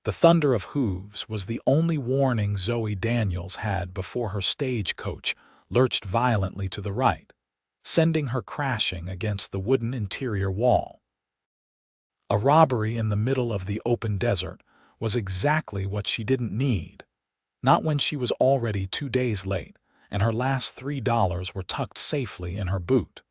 The thunder of hooves was the only warning Zoe Daniels had before her stagecoach lurched violently to the right, sending her crashing against the wooden interior wall. A robbery in the middle of the open desert was exactly what she didn't need, not when she was already 2 days late and her last $3 were tucked safely in her boot.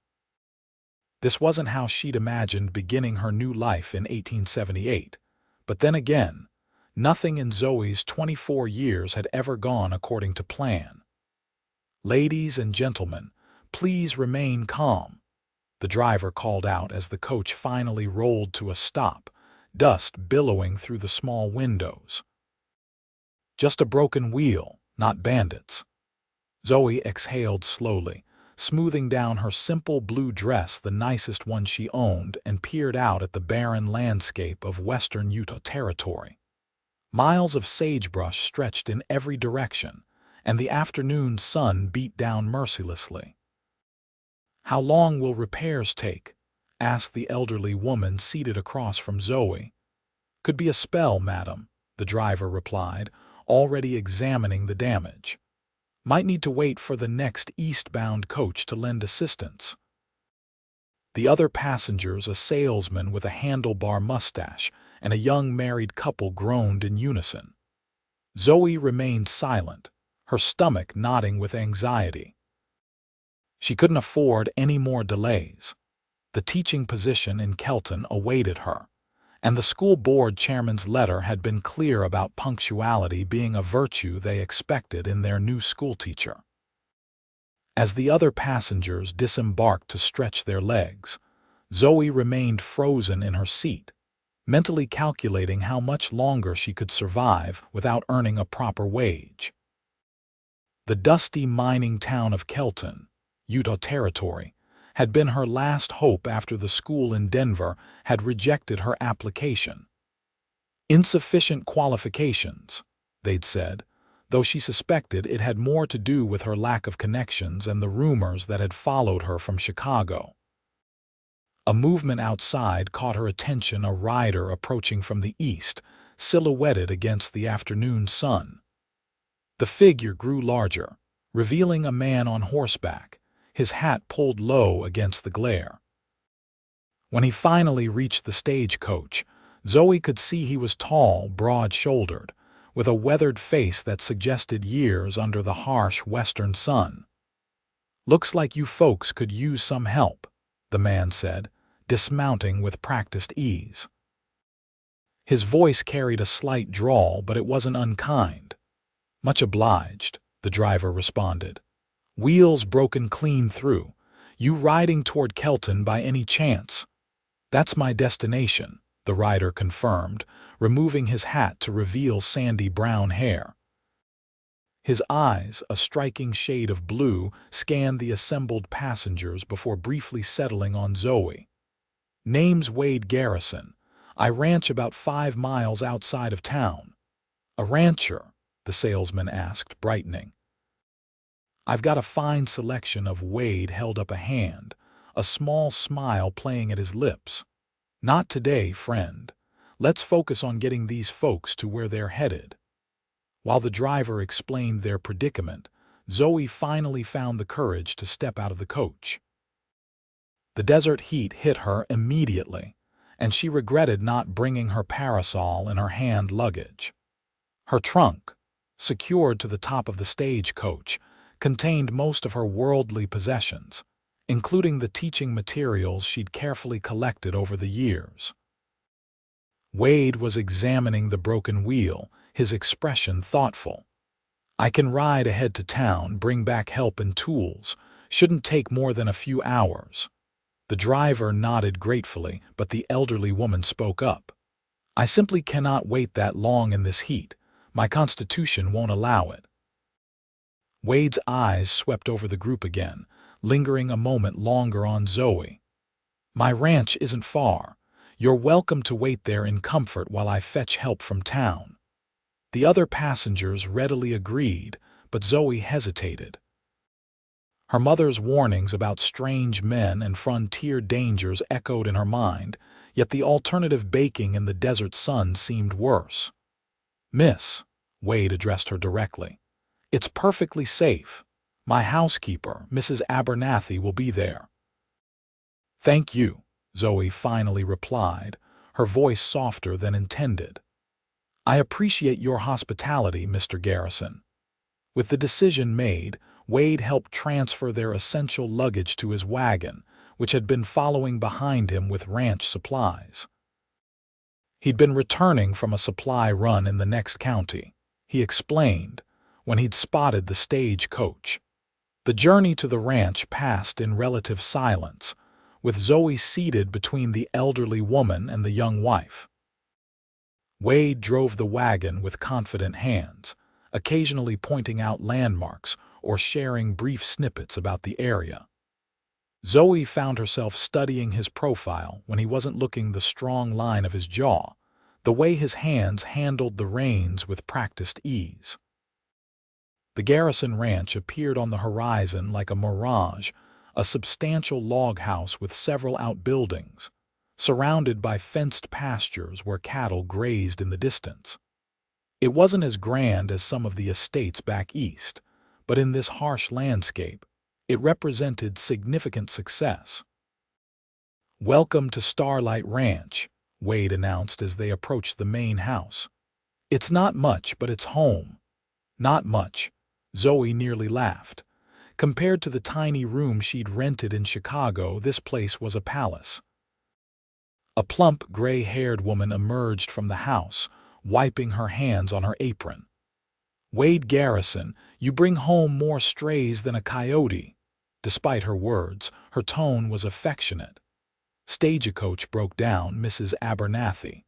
This wasn't how she'd imagined beginning her new life in 1878, but then again, nothing in Zoe's 24 years had ever gone according to plan. "Ladies and gentlemen, please remain calm," the driver called out as the coach finally rolled to a stop, dust billowing through the small windows. "Just a broken wheel, not bandits." Zoe exhaled slowly, smoothing down her simple blue dress, the nicest one she owned, and peered out at the barren landscape of western Utah Territory. Miles of sagebrush stretched in every direction, and the afternoon sun beat down mercilessly. "How long will repairs take?" asked the elderly woman seated across from Zoe. "Could be a spell, madam," the driver replied, already examining the damage. "Might need to wait for the next eastbound coach to lend assistance." The other passengers, a salesman with a handlebar mustache and a young married couple, groaned in unison. Zoe remained silent, her stomach knotting with anxiety. She couldn't afford any more delays. The teaching position in Kelton awaited her, and the school board chairman's letter had been clear about punctuality being a virtue they expected in their new schoolteacher. As the other passengers disembarked to stretch their legs, Zoe remained frozen in her seat, mentally calculating how much longer she could survive without earning a proper wage. The dusty mining town of Kelton, Utah Territory, had been her last hope after the school in Denver had rejected her application. "Insufficient qualifications," they'd said, though she suspected it had more to do with her lack of connections and the rumors that had followed her from Chicago. A movement outside caught her attention, a rider approaching from the east, silhouetted against the afternoon sun. The figure grew larger, revealing a man on horseback, his hat pulled low against the glare. When he finally reached the stagecoach, Zoe could see he was tall, broad-shouldered, with a weathered face that suggested years under the harsh western sun. "Looks like you folks could use some help," the man said, dismounting with practiced ease. His voice carried a slight drawl, but it wasn't unkind. "Much obliged," the driver responded. "Wheels broken clean through. You riding toward Kelton by any chance?" "That's my destination," the rider confirmed, removing his hat to reveal sandy brown hair. His eyes, a striking shade of blue, scanned the assembled passengers before briefly settling on Zoe. "Name's Wade Garrison. I ranch about 5 miles outside of town." "A rancher?" the salesman asked, brightening. "I've got a fine selection of." Wade held up a hand, a small smile playing at his lips. "Not today, friend. Let's focus on getting these folks to where they're headed." While the driver explained their predicament, Zoe finally found the courage to step out of the coach. The desert heat hit her immediately, and she regretted not bringing her parasol and her hand luggage. Her trunk, secured to the top of the stagecoach, contained most of her worldly possessions, including the teaching materials she'd carefully collected over the years. Wade was examining the broken wheel, his expression thoughtful. "I can ride ahead to town, bring back help and tools. Shouldn't take more than a few hours." The driver nodded gratefully, but the elderly woman spoke up. "I simply cannot wait that long in this heat. My constitution won't allow it." Wade's eyes swept over the group again, lingering a moment longer on Zoe. "My ranch isn't far. You're welcome to wait there in comfort while I fetch help from town." The other passengers readily agreed, but Zoe hesitated. Her mother's warnings about strange men and frontier dangers echoed in her mind, yet the alternative, baking in the desert sun, seemed worse. "Miss," Wade addressed her directly, "it's perfectly safe. My housekeeper, Mrs. Abernathy, will be there." "Thank you," Zoe finally replied, her voice softer than intended. "I appreciate your hospitality, Mr. Garrison." With the decision made, Wade helped transfer their essential luggage to his wagon, which had been following behind him with ranch supplies. He'd been returning from a supply run in the next county, he explained, when he'd spotted the stagecoach. The journey to the ranch passed in relative silence, with Zoe seated between the elderly woman and the young wife. Wade drove the wagon with confident hands, occasionally pointing out landmarks or sharing brief snippets about the area. Zoe found herself studying his profile when he wasn't looking, the strong line of his jaw, the way his hands handled the reins with practiced ease. The Garrison Ranch appeared on the horizon like a mirage, a substantial log house with several outbuildings, surrounded by fenced pastures where cattle grazed in the distance. It wasn't as grand as some of the estates back east, but in this harsh landscape, it represented significant success. "Welcome to Starlight Ranch," Wade announced as they approached the main house. "It's not much, but it's home." "Not much," Zoe nearly laughed. Compared to the tiny room she'd rented in Chicago, this place was a palace. A plump, gray-haired woman emerged from the house, wiping her hands on her apron. "Wade Garrison, you bring home more strays than a coyote." Despite her words, her tone was affectionate. "Stagecoach broke down, Mrs. Abernathy.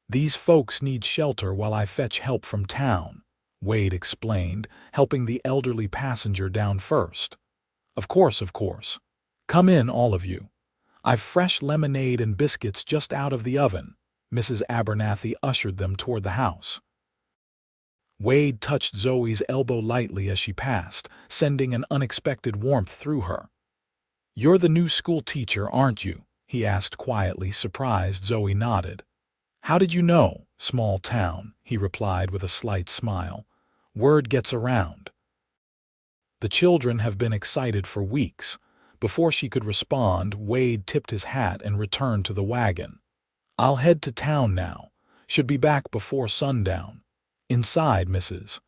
These folks need shelter while I fetch help from town," Wade explained, helping the elderly passenger down first. Of course. Come in, all of you. I've fresh lemonade and biscuits just out of the oven." Mrs. Abernathy ushered them toward the house. Wade touched Zoe's elbow lightly as she passed, sending an unexpected warmth through her. "You're the new school teacher, aren't you?" he asked quietly, surprised. Zoe nodded. "How did you know?" "Small town," he replied with a slight smile. "Word gets around." "The children have been excited for weeks." Before she could respond, Wade tipped his hat and returned to the wagon. "I'll head to town now. Should be back before sundown. Inside, Mrs.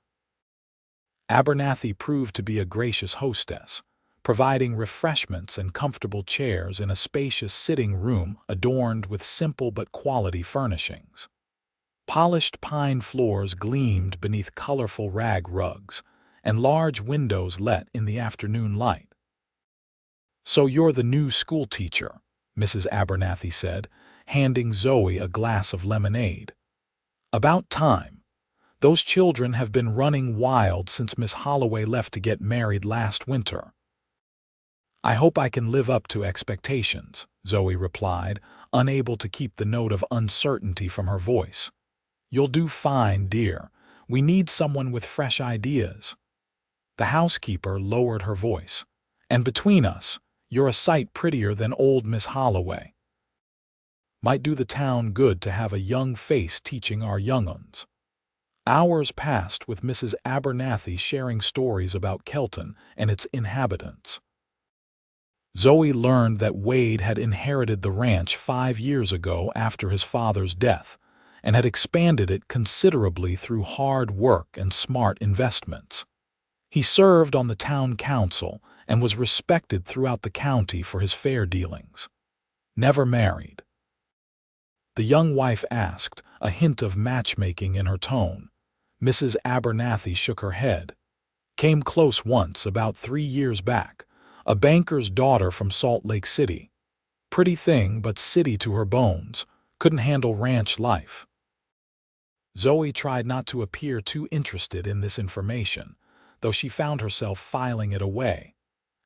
Abernathy proved to be a gracious hostess, providing refreshments and comfortable chairs in a spacious sitting room adorned with simple but quality furnishings. Polished pine floors gleamed beneath colorful rag rugs, and large windows let in the afternoon light. "So you're the new school teacher," Mrs. Abernathy said, handing Zoe a glass of lemonade. "About time. Those children have been running wild since Miss Holloway left to get married last winter." "I hope I can live up to expectations," Zoe replied, unable to keep the note of uncertainty from her voice. "You'll do fine, dear. We need someone with fresh ideas." The housekeeper lowered her voice. "And between us, you're a sight prettier than old Miss Holloway. Might do the town good to have a young face teaching our young uns." Hours passed with Mrs. Abernathy sharing stories about Kelton and its inhabitants. Zoe learned that Wade had inherited the ranch 5 years ago after his father's death, and had expanded it considerably through hard work and smart investments. He served on the town council and was respected throughout the county for his fair dealings. Never married? The young wife asked, a hint of matchmaking in her tone. Mrs. Abernathy shook her head. "Came close once, about 3 years back. A banker's daughter from Salt Lake City. Pretty thing, but city to her bones. Couldn't handle ranch life." Zoe tried not to appear too interested in this information, though she found herself filing it away.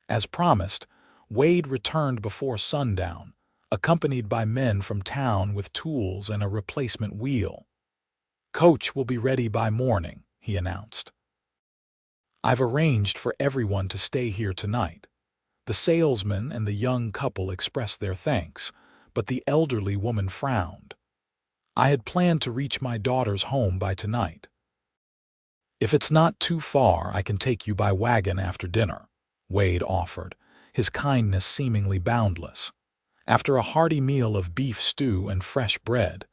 As promised, Wade returned before sundown, accompanied by men from town with tools and a replacement wheel. "Coach will be ready by morning," he announced. "I've arranged for everyone to stay here tonight." The salesman and the young couple expressed their thanks, but the elderly woman frowned. I had planned to reach my daughter's home by tonight. If it's not too far, I can take you by wagon after dinner, Wade offered, his kindness seemingly boundless. After a hearty meal of beef stew and fresh bread,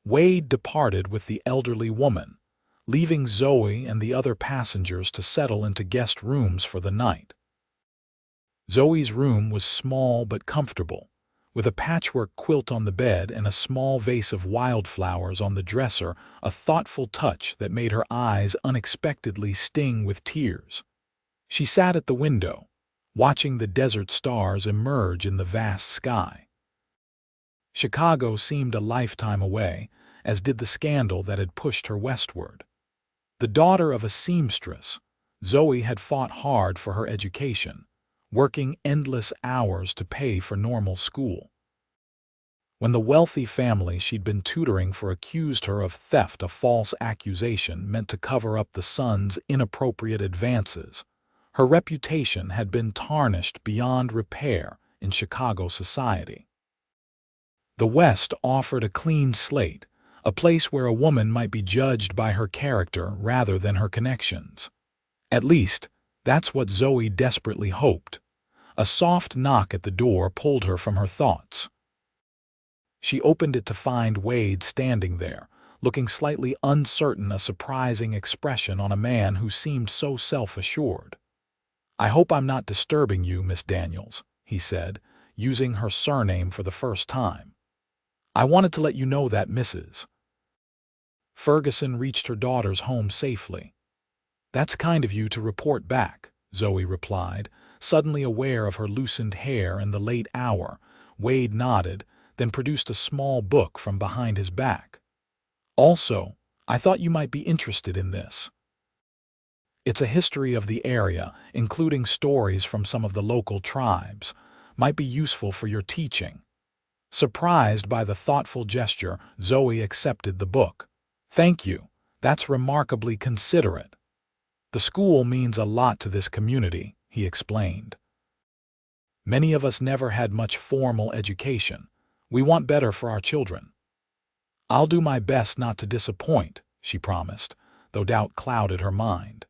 Wade departed with the elderly woman, leaving Zoe and the other passengers to settle into guest rooms for the night. Zoe's room was small but comfortable, with a patchwork quilt on the bed and a small vase of wildflowers on the dresser, a thoughtful touch that made her eyes unexpectedly sting with tears. She sat at the window, watching the desert stars emerge in the vast sky. Chicago seemed a lifetime away, as did the scandal that had pushed her westward. The daughter of a seamstress, Zoe had fought hard for her education, working endless hours to pay for normal school. When the wealthy family she'd been tutoring for accused her of theft, a false accusation meant to cover up the son's inappropriate advances, her reputation had been tarnished beyond repair in Chicago society. The West offered a clean slate, a place where a woman might be judged by her character rather than her connections. At least, that's what Zoe desperately hoped. A soft knock at the door pulled her from her thoughts. She opened it to find Wade standing there, looking slightly uncertain, a surprising expression on a man who seemed so self-assured. "I hope I'm not disturbing you, Miss Daniels," he said, using her surname for the first time. "I wanted to let you know that Mrs. Ferguson reached her daughter's home safely." "That's kind of you to report back," Zoe replied, suddenly aware of her loosened hair and the late hour. Wade nodded, then produced a small book from behind his back. "Also, I thought you might be interested in this. It's a history of the area, including stories from some of the local tribes. Might be useful for your teaching." Surprised by the thoughtful gesture, Zoe accepted the book. "Thank you. That's remarkably considerate. The school means a lot to this community," he explained. "Many of us never had much formal education. We want better for our children." "I'll do my best not to disappoint," she promised, though doubt clouded her mind.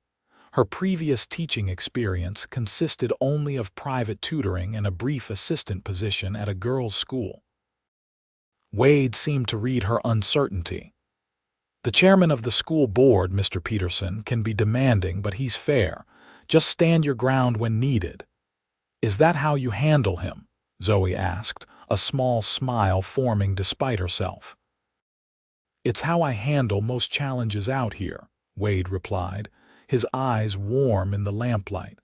Her previous teaching experience consisted only of private tutoring and a brief assistant position at a girls' school. Wade seemed to read her uncertainty. "The chairman of the school board, Mr. Peterson, can be demanding, but he's fair. Just stand your ground when needed." "Is that how you handle him?" Zoe asked, a small smile forming despite herself. "It's how I handle most challenges out here," Wade replied, his eyes warm in the lamplight.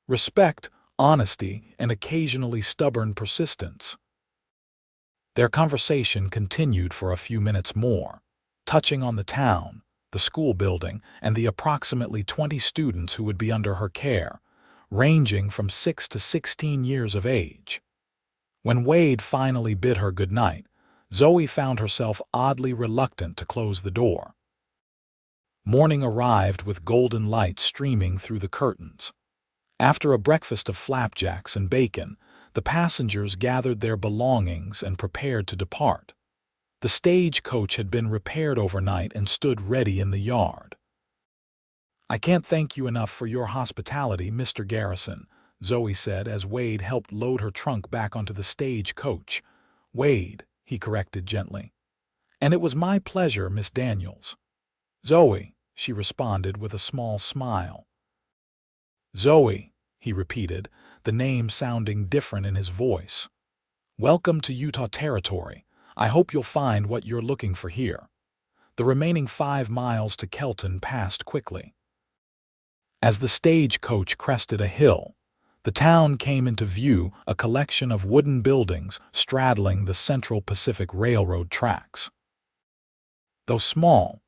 "Respect, honesty, and occasionally stubborn persistence." Their conversation continued for a few minutes more, touching on the town, the school building, and the approximately 20 students who would be under her care, ranging from 6 to 16 years of age. When Wade finally bid her goodnight, Zoe found herself oddly reluctant to close the door. Morning arrived with golden light streaming through the curtains. After a breakfast of flapjacks and bacon, the passengers gathered their belongings and prepared to depart. The stagecoach had been repaired overnight and stood ready in the yard. "I can't thank you enough for your hospitality, Mr. Garrison," Zoe said as Wade helped load her trunk back onto the stagecoach. "Wade," he corrected gently. "And it was my pleasure, Miss Daniels." "Zoe," she responded with a small smile. "Zoe," he repeated, the name sounding different in his voice. "Welcome to Utah Territory. I hope you'll find what you're looking for here." The remaining 5 miles to Kelton passed quickly. As the stagecoach crested a hill, the town came into view, a collection of wooden buildings straddling the Central Pacific Railroad tracks. Though small,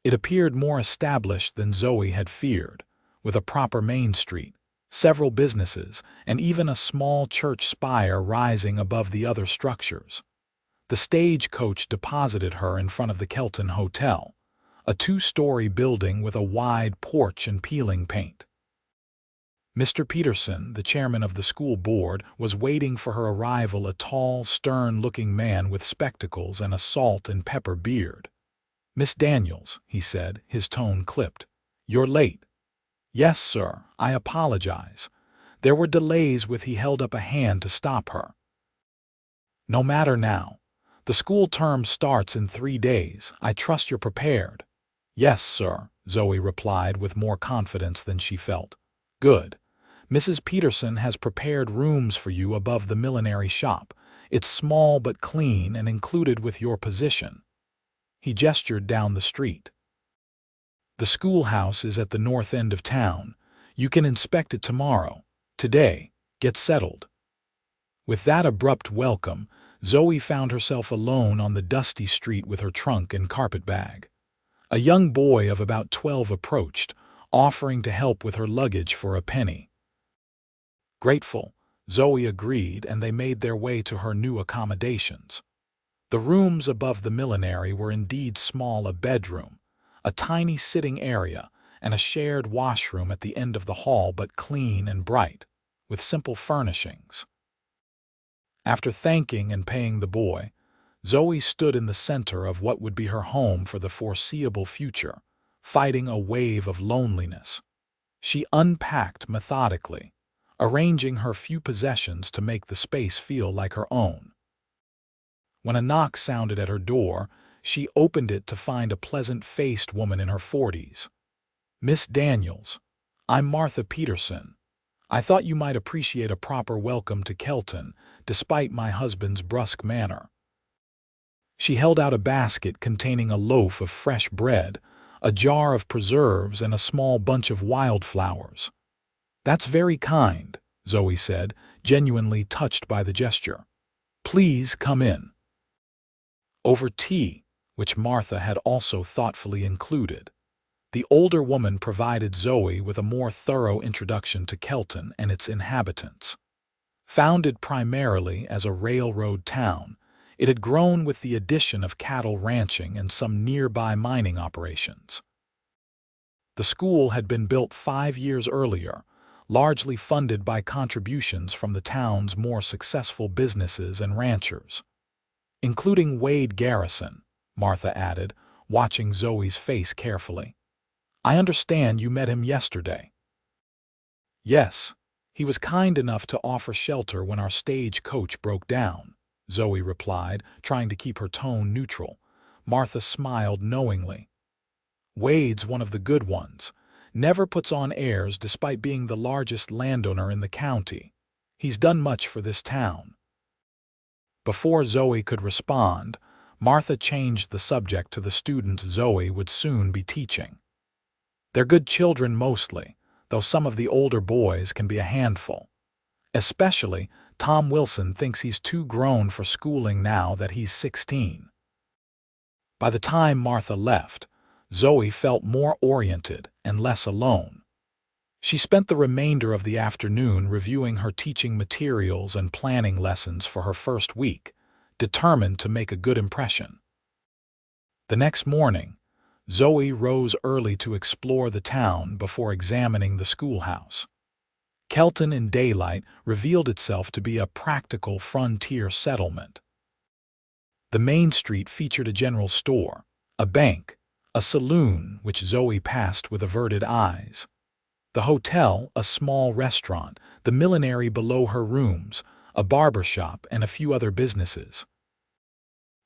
it appeared more established than Zoe had feared, with a proper main street, several businesses, and even a small church spire rising above the other structures. The stagecoach deposited her in front of the Kelton Hotel, a 2-story building with a wide porch and peeling paint. Mr. Peterson, the chairman of the school board, was waiting for her arrival, a tall, stern-looking man with spectacles and a salt and pepper beard. "Miss Daniels," he said, his tone clipped. "You're late." "Yes, sir, I apologize. There were delays with." He held up a hand to stop her. "No matter now. The school term starts in 3 days. I trust you're prepared." "Yes, sir," Zoe replied with more confidence than she felt. "Good. Mrs. Peterson has prepared rooms for you above the millinery shop. It's small but clean and included with your position." He gestured down the street. "The schoolhouse is at the north end of town. You can inspect it tomorrow. Today, get settled." With that abrupt welcome, Zoe found herself alone on the dusty street with her trunk and carpet bag. A young boy of about 12 approached, offering to help with her luggage for a penny. Grateful, Zoe agreed, and they made their way to her new accommodations. The rooms above the millinery were indeed small: a bedroom, a tiny sitting area, and a shared washroom at the end of the hall, but clean and bright, with simple furnishings. After thanking and paying the boy, Zoe stood in the center of what would be her home for the foreseeable future, fighting a wave of loneliness. She unpacked methodically, arranging her few possessions to make the space feel like her own. When a knock sounded at her door, she opened it to find a pleasant-faced woman in her 40s. "Miss Daniels, I'm Martha Peterson. I thought you might appreciate a proper welcome to Kelton, despite my husband's brusque manner." She held out a basket containing a loaf of fresh bread, a jar of preserves, and a small bunch of wildflowers. "That's very kind," Zoe said, genuinely touched by the gesture. "Please come in." Over tea, which Martha had also thoughtfully included, the older woman provided Zoe with a more thorough introduction to Kelton and its inhabitants. Founded primarily as a railroad town, it had grown with the addition of cattle ranching and some nearby mining operations. The school had been built 5 years earlier, largely funded by contributions from the town's more successful businesses and ranchers. "Including Wade Garrison," Martha added, watching Zoe's face carefully. "I understand you met him yesterday." "Yes, he was kind enough to offer shelter when our stage coach broke down," Zoe replied, trying to keep her tone neutral. Martha smiled knowingly. "Wade's one of the good ones. Never puts on airs despite being the largest landowner in the county. He's done much for this town." Before Zoe could respond, Martha changed the subject to the students Zoe would soon be teaching. "They're good children mostly, though some of the older boys can be a handful. Especially, Tom Wilson thinks he's too grown for schooling now that he's 16. By the time Martha left, Zoe felt more oriented and less alone. She spent the remainder of the afternoon reviewing her teaching materials and planning lessons for her first week, determined to make a good impression. The next morning, Zoe rose early to explore the town before examining the schoolhouse. Kelton in daylight revealed itself to be a practical frontier settlement. The main street featured a general store, a bank, a saloon which Zoe passed with averted eyes, the hotel, a small restaurant, the millinery below her rooms, a barber shop, and a few other businesses.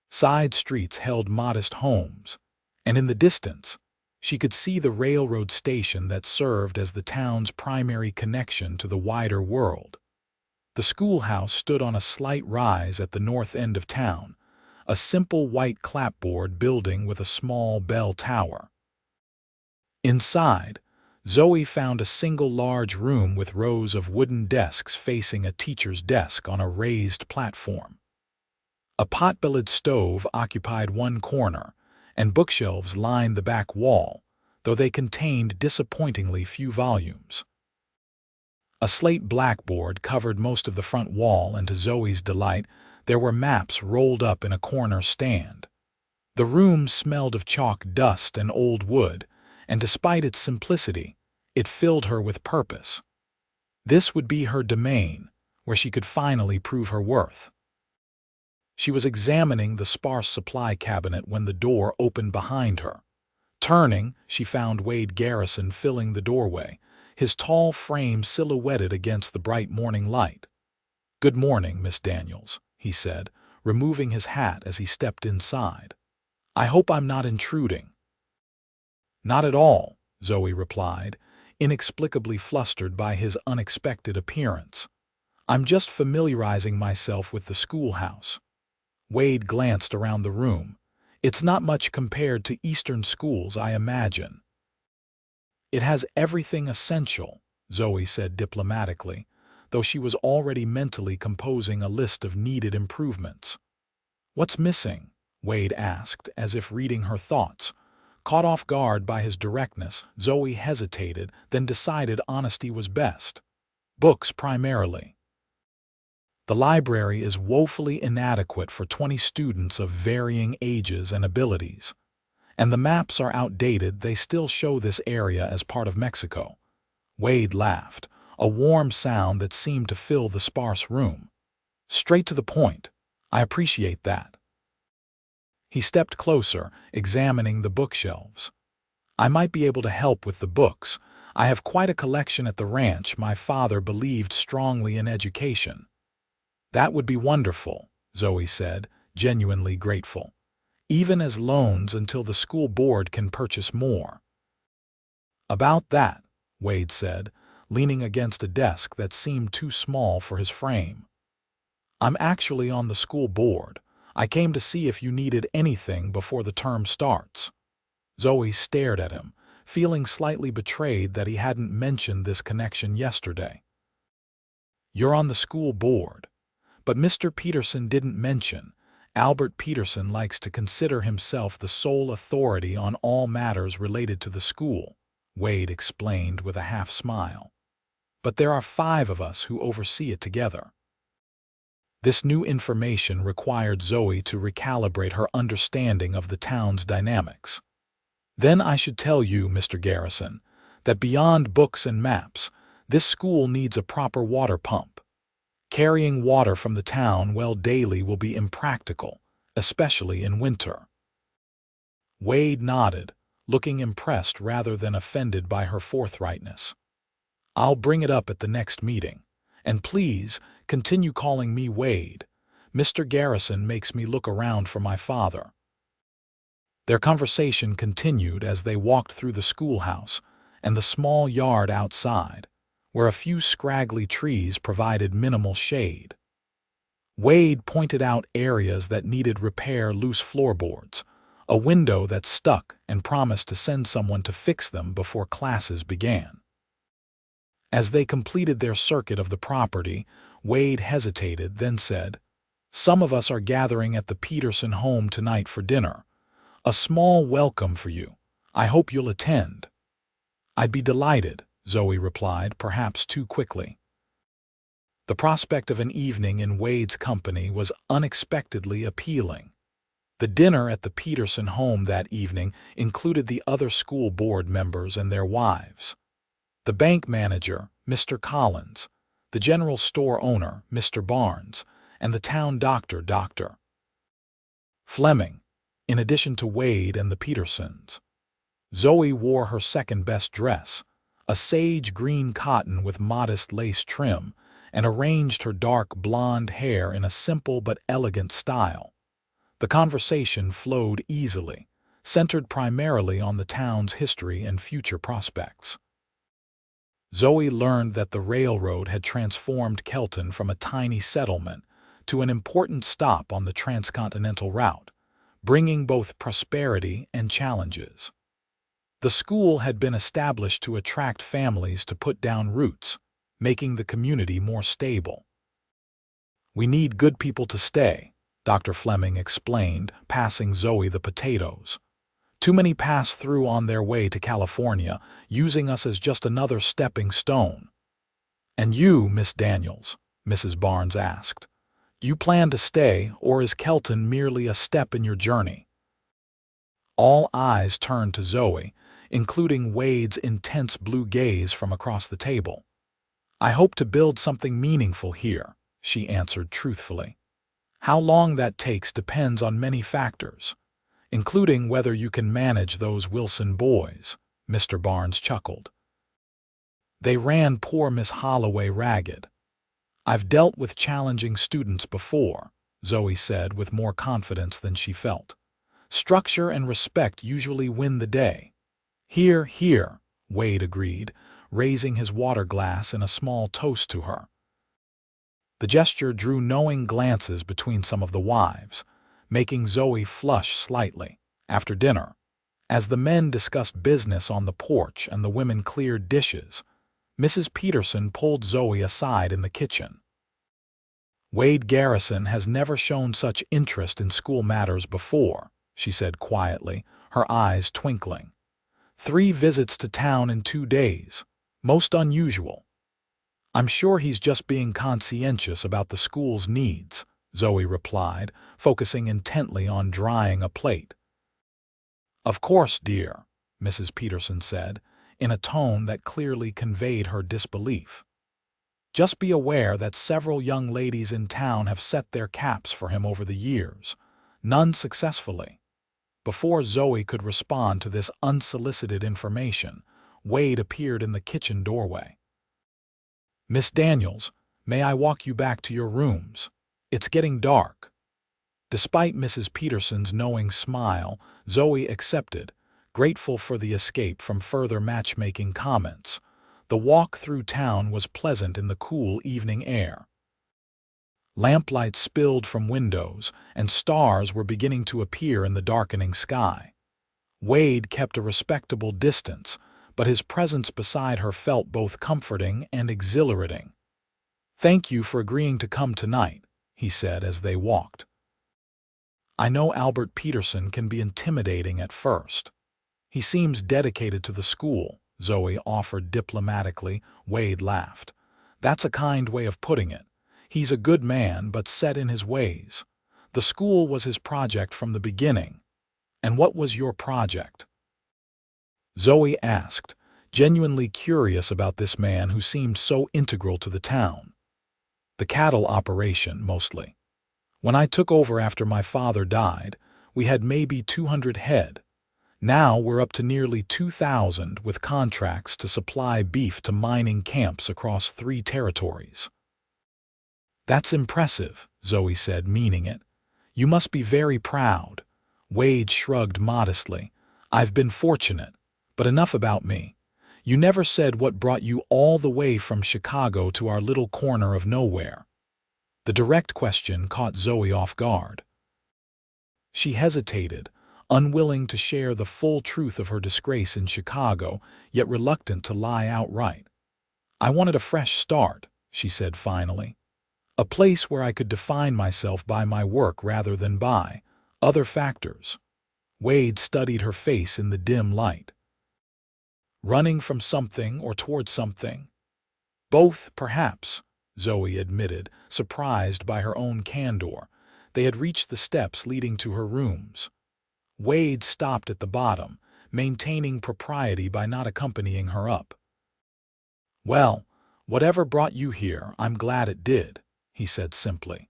Side streets held modest homes, and in the distance, she could see the railroad station that served as the town's primary connection to the wider world. The schoolhouse stood on a slight rise at the north end of town, a simple white clapboard building with a small bell tower. Inside, Zoe found a single large room with rows of wooden desks facing a teacher's desk on a raised platform. A pot-bellied stove occupied one corner, and bookshelves lined the back wall, though they contained disappointingly few volumes. A slate blackboard covered most of the front wall, and to Zoe's delight, there were maps rolled up in a corner stand. The room smelled of chalk dust and old wood, and despite its simplicity, it filled her with purpose. This would be her domain, where she could finally prove her worth. She was examining the sparse supply cabinet when the door opened behind her. Turning, she found Wade Garrison filling the doorway, his tall frame silhouetted against the bright morning light. "Good morning, Miss Daniels," he said, removing his hat as he stepped inside. "I hope I'm not intruding." "Not at all," Zoe replied, inexplicably flustered by his unexpected appearance. "I'm just familiarizing myself with the schoolhouse." Wade glanced around the room. "It's not much compared to Eastern schools, I imagine." "It has everything essential," Zoe said diplomatically, though she was already mentally composing a list of needed improvements. "What's missing?" Wade asked, as if reading her thoughts. Caught off guard by his directness, Zoe hesitated, then decided honesty was best. "Books primarily. The library is woefully inadequate for 20 students of varying ages and abilities. And the maps are outdated, they still show this area as part of Mexico." Wade laughed, a warm sound that seemed to fill the sparse room. "Straight to the point. I appreciate that." He stepped closer, examining the bookshelves. "I might be able to help with the books. I have quite a collection at the ranch. My father believed strongly in education." "That would be wonderful," Zoe said, genuinely grateful. "Even as loans until the school board can purchase more." "About that," Wade said, leaning against a desk that seemed too small for his frame. "I'm actually on the school board. I came to see if you needed anything before the term starts." Zoe stared at him, feeling slightly betrayed that he hadn't mentioned this connection yesterday. "You're on the school board. But Mr. Peterson didn't mention. Albert Peterson likes to consider himself the sole authority on all matters related to the school," Wade explained with a half-smile. "But there are 5 of us who oversee it together." This new information required Zoe to recalibrate her understanding of the town's dynamics. "Then I should tell you, Mr. Garrison, that beyond books and maps, this school needs a proper water pump. Carrying water from the town well daily will be impractical, especially in winter." Wade nodded, looking impressed rather than offended by her forthrightness. "I'll bring it up at the next meeting. And please, continue calling me Wade. Mr. Garrison makes me look around for my father." Their conversation continued as they walked through the schoolhouse and the small yard outside, where a few scraggly trees provided minimal shade. Wade pointed out areas that needed repair: loose floorboards, a window that stuck, and promised to send someone to fix them before classes began. As they completed their circuit of the property, Wade hesitated, then said, "Some of us are gathering at the Peterson home tonight for dinner. A small welcome for you. I hope you'll attend." "I'd be delighted," Zoe replied, perhaps too quickly. The prospect of an evening in Wade's company was unexpectedly appealing. The dinner at the Peterson home that evening included the other school board members and their wives. The bank manager, Mr. Collins, the general store owner, Mr. Barnes, and the town doctor, Dr. Fleming, in addition to Wade and the Petersons. Zoe wore her second-best dress, a sage green cotton with modest lace trim, and arranged her dark blonde hair in a simple but elegant style. The conversation flowed easily, centered primarily on the town's history and future prospects. Zoe learned that the railroad had transformed Kelton from a tiny settlement to an important stop on the transcontinental route, bringing both prosperity and challenges. The school had been established to attract families to put down roots, making the community more stable. "We need good people to stay," Dr. Fleming explained, passing Zoe the potatoes. "Too many pass through on their way to California, using us as just another stepping stone." "And you, Miss Daniels?" Mrs. Barnes asked. "You plan to stay, or is Kelton merely a step in your journey?" All eyes turned to Zoe, including Wade's intense blue gaze from across the table. I hope to build something meaningful here, she answered truthfully. How long that takes depends on many factors, including whether you can manage those Wilson boys, Mr. Barnes chuckled. They ran poor Miss Holloway ragged. I've dealt with challenging students before, Zoe said with more confidence than she felt. Structure and respect usually win the day. Here, here, Wade agreed, raising his water glass in a small toast to her. The gesture drew knowing glances between some of the wives, making Zoe flush slightly. After dinner, as the men discussed business on the porch and the women cleared dishes, Mrs. Peterson pulled Zoe aside in the kitchen. Wade Garrison has never shown such interest in school matters before, she said quietly, her eyes twinkling. 3 visits to town in 2 days. Most unusual. I'm sure he's just being conscientious about the school's needs, Zoe replied, focusing intently on drying a plate. Of course, dear, Mrs. Peterson said, in a tone that clearly conveyed her disbelief. Just be aware that several young ladies in town have set their caps for him over the years, none successfully. Before Zoe could respond to this unsolicited information, Wade appeared in the kitchen doorway. Miss Daniels, may I walk you back to your rooms? It's getting dark. Despite Mrs. Peterson's knowing smile, Zoe accepted, grateful for the escape from further matchmaking comments. The walk through town was pleasant in the cool evening air. Lamplight spilled from windows, and stars were beginning to appear in the darkening sky. Wade kept a respectable distance, but his presence beside her felt both comforting and exhilarating. Thank you for agreeing to come tonight, he said as they walked. I know Albert Peterson can be intimidating at first. He seems dedicated to the school, Zoe offered diplomatically. Wade laughed. That's a kind way of putting it. He's a good man, but set in his ways. The school was his project from the beginning. And what was your project? Zoe asked, genuinely curious about this man who seemed so integral to the town. The cattle operation, mostly. When I took over after my father died, we had maybe 200 head. Now we're up to nearly 2,000 with contracts to supply beef to mining camps across 3 territories. That's impressive, Zoe said, meaning it. You must be very proud. Wade shrugged modestly. I've been fortunate, but enough about me. You never said what brought you all the way from Chicago to our little corner of nowhere. The direct question caught Zoe off guard. She hesitated, unwilling to share the full truth of her disgrace in Chicago, yet reluctant to lie outright. I wanted a fresh start, she said finally. A place where I could define myself by my work rather than by other factors. Wade studied her face in the dim light. Running from something or towards something? Both, perhaps, Zoe admitted, surprised by her own candor. They had reached the steps leading to her rooms. Wade stopped at the bottom, maintaining propriety by not accompanying her up. Well, whatever brought you here, I'm glad it did, he said simply.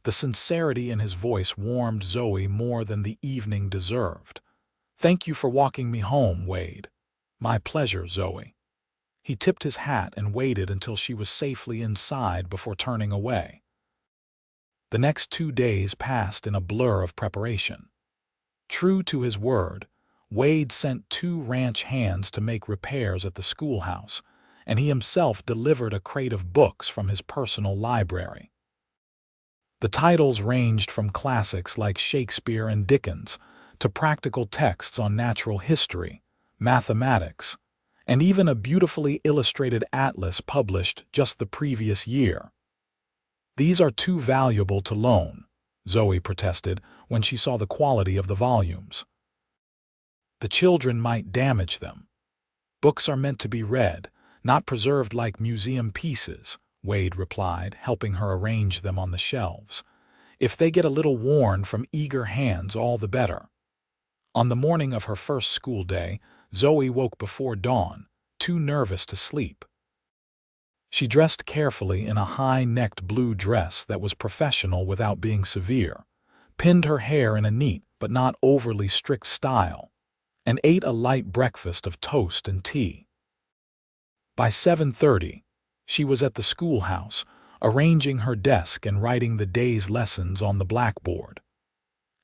The sincerity in his voice warmed Zoe more than the evening deserved. Thank you for walking me home, Wade. My pleasure, Zoe. He tipped his hat and waited until she was safely inside before turning away. The next 2 days passed in a blur of preparation. True to his word, Wade sent 2 ranch hands to make repairs at the schoolhouse, and he himself delivered a crate of books from his personal library. The titles ranged from classics like Shakespeare and Dickens to practical texts on natural history, mathematics, and even a beautifully illustrated atlas published just the previous year. These are too valuable to loan, Zoe protested when she saw the quality of the volumes. The children might damage them. Books are meant to be read, not preserved like museum pieces, Wade replied, helping her arrange them on the shelves. If they get a little worn from eager hands, all the better. On the morning of her first school day, Zoe woke before dawn, too nervous to sleep. She dressed carefully in a high-necked blue dress that was professional without being severe, pinned her hair in a neat but not overly strict style, and ate a light breakfast of toast and tea. By 7:30, she was at the schoolhouse, arranging her desk and writing the day's lessons on the blackboard.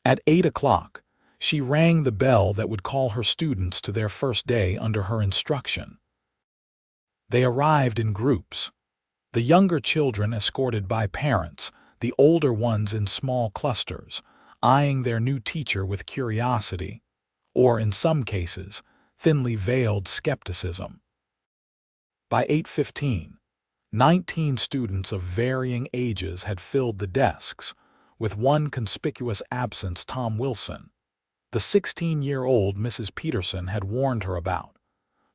At 8 o'clock, she rang the bell that would call her students to their first day under her instruction. They arrived in groups, the younger children escorted by parents, the older ones in small clusters, eyeing their new teacher with curiosity, or in some cases, thinly veiled skepticism. By 8:15, 19 students of varying ages had filled the desks, with one conspicuous absence, Tom Wilson, the 16-year-old Mrs. Peterson had warned her about.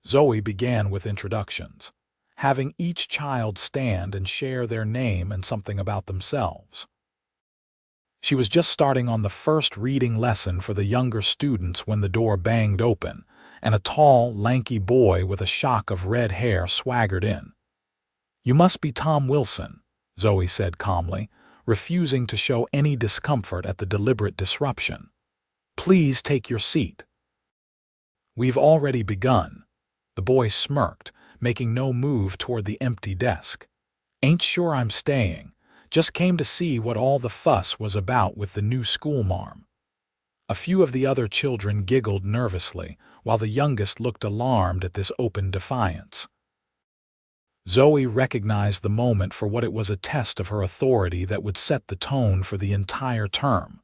Zoe began with introductions, having each child stand and share their name and something about themselves. She was just starting on the first reading lesson for the younger students when the door banged open, and a tall, lanky boy with a shock of red hair swaggered in. "You must be Tom Wilson," Zoe said calmly, refusing to show any discomfort at the deliberate disruption. "Please take your seat." "We've already begun." The boy smirked, making no move toward the empty desk. "Ain't sure I'm staying. Just came to see what all the fuss was about with the new schoolmarm." A few of the other children giggled nervously, while the youngest looked alarmed at this open defiance. Zoe recognized the moment for what it was, a test of her authority that would set the tone for the entire term.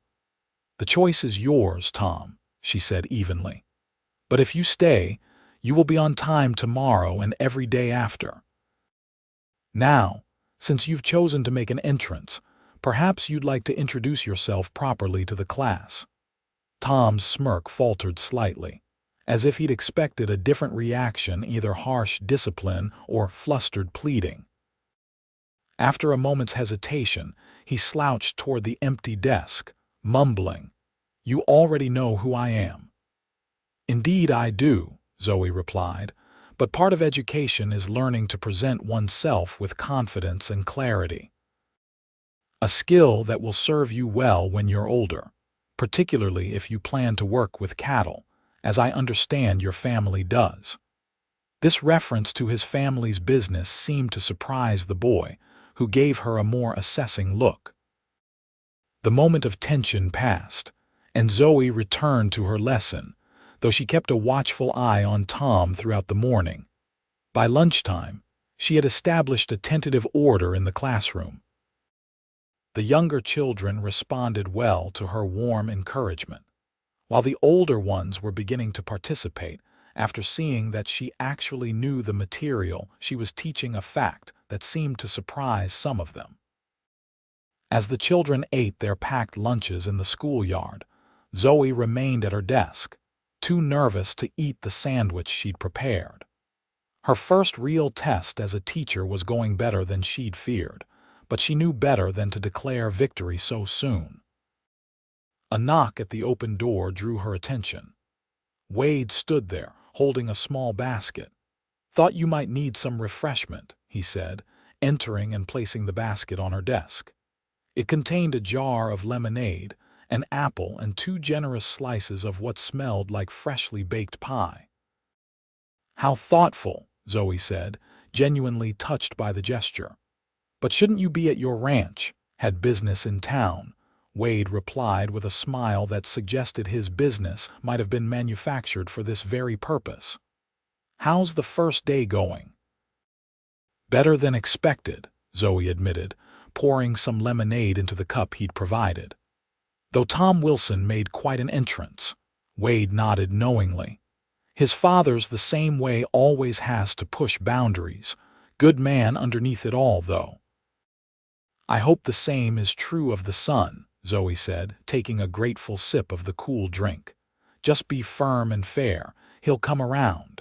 "The choice is yours, Tom," she said evenly. "But if you stay, you will be on time tomorrow and every day after. Now, since you've chosen to make an entrance, perhaps you'd like to introduce yourself properly to the class." Tom's smirk faltered slightly, as if he'd expected a different reaction, either harsh discipline or flustered pleading. After a moment's hesitation, he slouched toward the empty desk, mumbling, "You already know who I am." "Indeed I do," Zoe replied, "but part of education is learning to present oneself with confidence and clarity. A skill that will serve you well when you're older, particularly if you plan to work with cattle, as I understand your family does." This reference to his family's business seemed to surprise the boy, who gave her a more assessing look. The moment of tension passed, and Zoe returned to her lesson, though she kept a watchful eye on Tom throughout the morning. By lunchtime, she had established a tentative order in the classroom. The younger children responded well to her warm encouragement, while the older ones were beginning to participate after seeing that she actually knew the material she was teaching, a fact that seemed to surprise some of them. As the children ate their packed lunches in the schoolyard, Zoe remained at her desk, too nervous to eat the sandwich she'd prepared. Her first real test as a teacher was going better than she'd feared, but she knew better than to declare victory so soon. A knock at the open door drew her attention. Wade stood there, holding a small basket. "Thought you might need some refreshment," he said, entering and placing the basket on her desk. It contained a jar of lemonade, an apple, and 2 generous slices of what smelled like freshly baked pie. "How thoughtful," Zoe said, genuinely touched by the gesture. "But shouldn't you be at your ranch? Had business in town?" Wade replied with a smile that suggested his business might have been manufactured for this very purpose. "How's the first day going?" "Better than expected," Zoe admitted, pouring some lemonade into the cup he'd provided. "Though Tom Wilson made quite an entrance." Wade nodded knowingly. "His father's the same way, always has to push boundaries. Good man underneath it all, though." "I hope the same is true of the son," Zoe said, taking a grateful sip of the cool drink. "Just be firm and fair. He'll come around."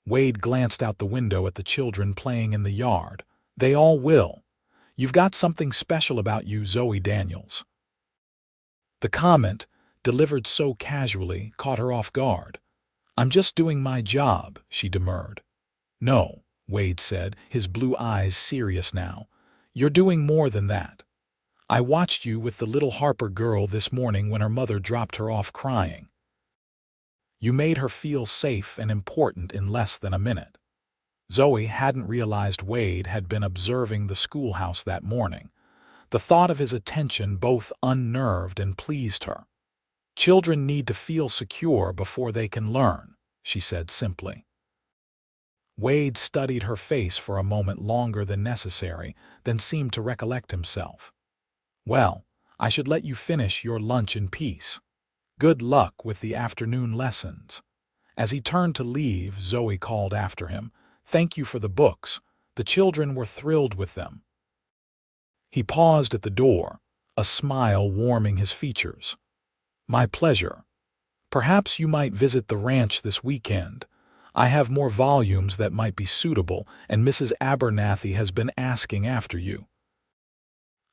Wade glanced out the window at the children playing in the yard. "They all will. You've got something special about you, Zoe Daniels." The comment, delivered so casually, caught her off guard. "I'm just doing my job," she demurred. "No," Wade said, his blue eyes serious now. "You're doing more than that. I watched you with the little Harper girl this morning when her mother dropped her off crying. You made her feel safe and important in less than a minute." Zoe hadn't realized Wade had been observing the schoolhouse that morning. The thought of his attention both unnerved and pleased her. "Children need to feel secure before they can learn," she said simply. Wade studied her face for a moment longer than necessary, then seemed to recollect himself. "Well, I should let you finish your lunch in peace. Good luck with the afternoon lessons." As he turned to leave, Zoe called after him, "Thank you for the books. The children were thrilled with them." He paused at the door, a smile warming his features. "My pleasure. Perhaps you might visit the ranch this weekend. I have more volumes that might be suitable, and Mrs. Abernathy has been asking after you."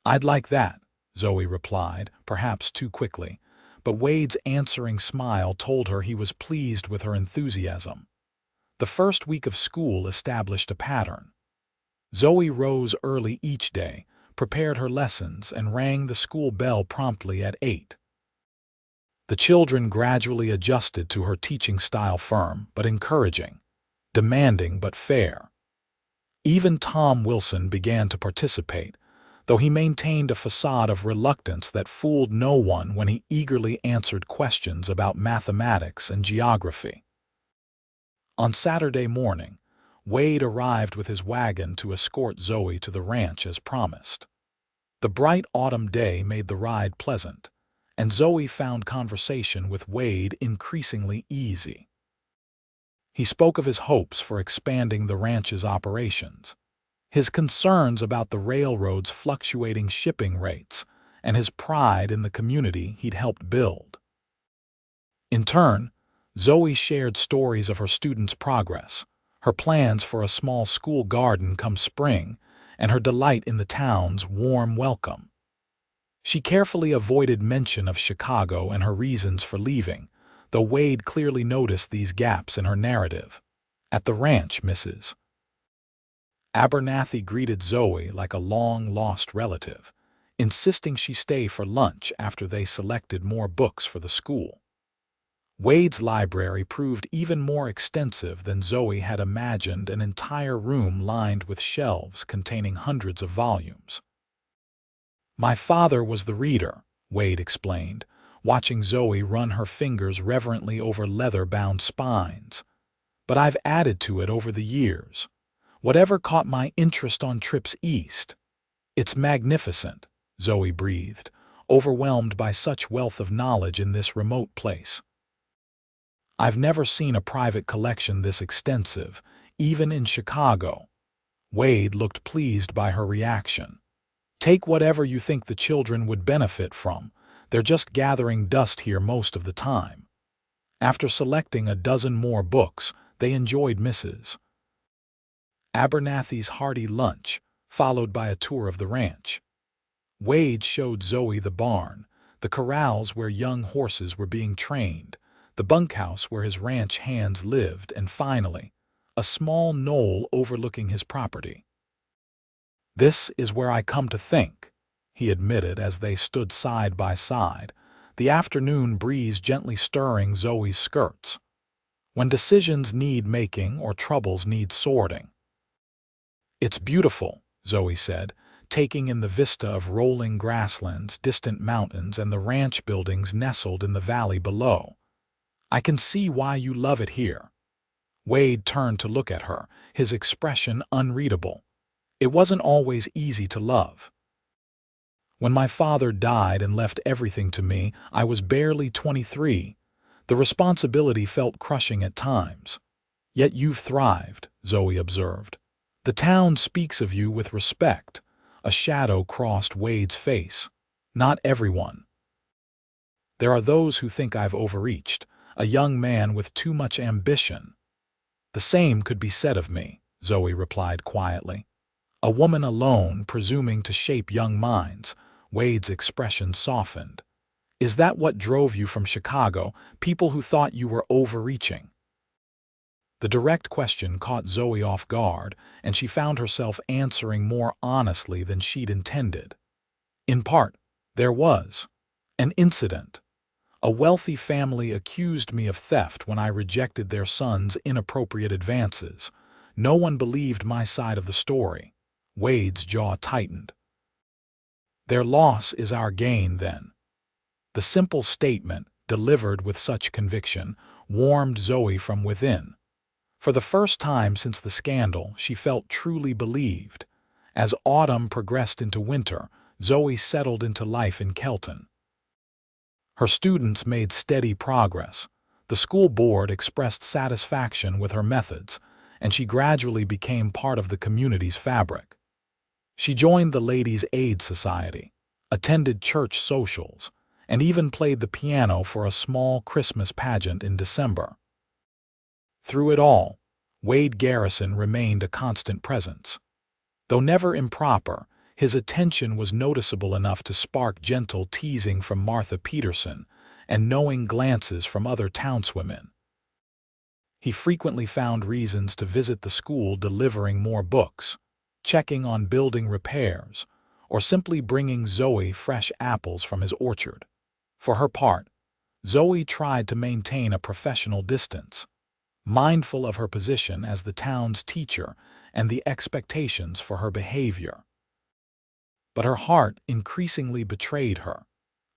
"I'd like that," Zoe replied, perhaps too quickly, but Wade's answering smile told her he was pleased with her enthusiasm. The first week of school established a pattern. Zoe rose early each day, prepared her lessons, and rang the school bell promptly at 8. The children gradually adjusted to her teaching style, firm but encouraging, demanding but fair. Even Tom Wilson began to participate, though he maintained a facade of reluctance that fooled no one when he eagerly answered questions about mathematics and geography. On Saturday morning, Wade arrived with his wagon to escort Zoe to the ranch as promised. The bright autumn day made the ride pleasant, and Zoe found conversation with Wade increasingly easy. He spoke of his hopes for expanding the ranch's operations, his concerns about the railroad's fluctuating shipping rates, and his pride in the community he'd helped build. In turn, Zoe shared stories of her students' progress, her plans for a small school garden come spring, and her delight in the town's warm welcome. She carefully avoided mention of Chicago and her reasons for leaving, though Wade clearly noticed these gaps in her narrative. At the ranch, Mrs. Abernathy greeted Zoe like a long-lost relative, insisting she stay for lunch after they selected more books for the school. Wade's library proved even more extensive than Zoe had imagined, an entire room lined with shelves containing hundreds of volumes. "My father was the reader," Wade explained, watching Zoe run her fingers reverently over leather-bound spines. "But I've added to it over the years. Whatever caught my interest on trips east." "It's magnificent," Zoe breathed, overwhelmed by such wealth of knowledge in this remote place. "I've never seen a private collection this extensive, even in Chicago." Wade looked pleased by her reaction. "Take whatever you think the children would benefit from. They're just gathering dust here most of the time." After selecting a dozen more books, they enjoyed Mrs. Abernathy's hearty lunch, followed by a tour of the ranch. Wade showed Zoe the barn, the corrals where young horses were being trained, the bunkhouse where his ranch hands lived, and finally, a small knoll overlooking his property. "This is where I come to think," he admitted as they stood side by side, the afternoon breeze gently stirring Zoe's skirts. "When decisions need making or troubles need sorting." "It's beautiful," Zoe said, taking in the vista of rolling grasslands, distant mountains, and the ranch buildings nestled in the valley below. "I can see why you love it here." Wade turned to look at her, his expression unreadable. "It wasn't always easy to love. When my father died and left everything to me, I was barely 23. The responsibility felt crushing at times. Yet you've thrived," Zoe observed. "The town speaks of you with respect." A shadow crossed Wade's face. "Not everyone. There are those who think I've overreached, a young man with too much ambition." "The same could be said of me," Zoe replied quietly. "A woman alone, presuming to shape young minds." Wade's expression softened. "Is that what drove you from Chicago, people who thought you were overreaching?" The direct question caught Zoe off guard, and she found herself answering more honestly than she'd intended. In part, there was an incident. A wealthy family accused me of theft when I rejected their son's inappropriate advances. No one believed my side of the story. Wade's jaw tightened. Their loss is our gain, then. The simple statement, delivered with such conviction, warmed Zoe from within. For the first time since the scandal, she felt truly believed. As autumn progressed into winter, Zoe settled into life in Kelton. Her students made steady progress. The school board expressed satisfaction with her methods, and she gradually became part of the community's fabric. She joined the Ladies' Aid Society, attended church socials, and even played the piano for a small Christmas pageant in December. Through it all, Wade Garrison remained a constant presence. Though never improper, his attention was noticeable enough to spark gentle teasing from Martha Peterson and knowing glances from other townswomen. He frequently found reasons to visit the school, delivering more books, checking on building repairs, or simply bringing Zoe fresh apples from his orchard. For her part, Zoe tried to maintain a professional distance, mindful of her position as the town's teacher and the expectations for her behavior. But her heart increasingly betrayed her,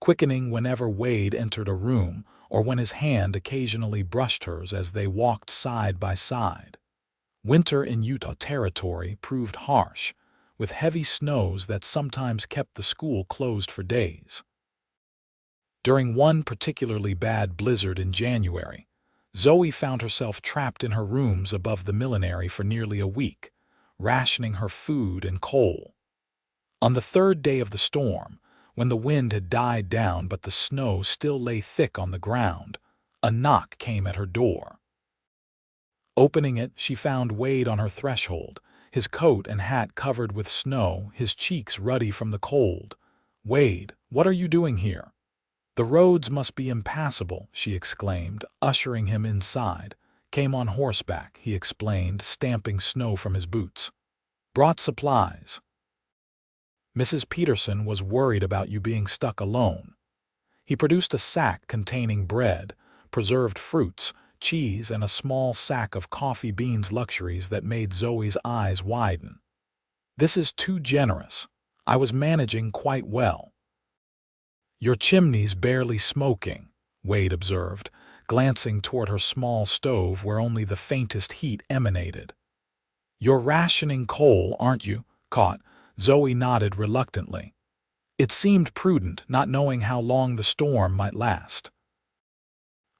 quickening whenever Wade entered a room or when his hand occasionally brushed hers as they walked side by side. Winter in Utah Territory proved harsh, with heavy snows that sometimes kept the school closed for days. During one particularly bad blizzard in January, Zoe found herself trapped in her rooms above the millinery for nearly a week, rationing her food and coal. On the third day of the storm, when the wind had died down but the snow still lay thick on the ground, a knock came at her door. Opening it, she found Wade on her threshold, his coat and hat covered with snow, his cheeks ruddy from the cold. "Wade, what are you doing here?" "The roads must be impassable," she exclaimed, ushering him inside. "Came on horseback," he explained, stamping snow from his boots. "Brought supplies." "Mrs. Peterson was worried about you being stuck alone." He produced a sack containing bread, preserved fruits, cheese, and a small sack of coffee beans, luxuries that made Zoe's eyes widen. "This is too generous. I was managing quite well." "Your chimney's barely smoking," Wade observed, glancing toward her small stove where only the faintest heat emanated. "You're rationing coal, aren't you?" "Caught." Zoe nodded reluctantly. It seemed prudent, not knowing how long the storm might last.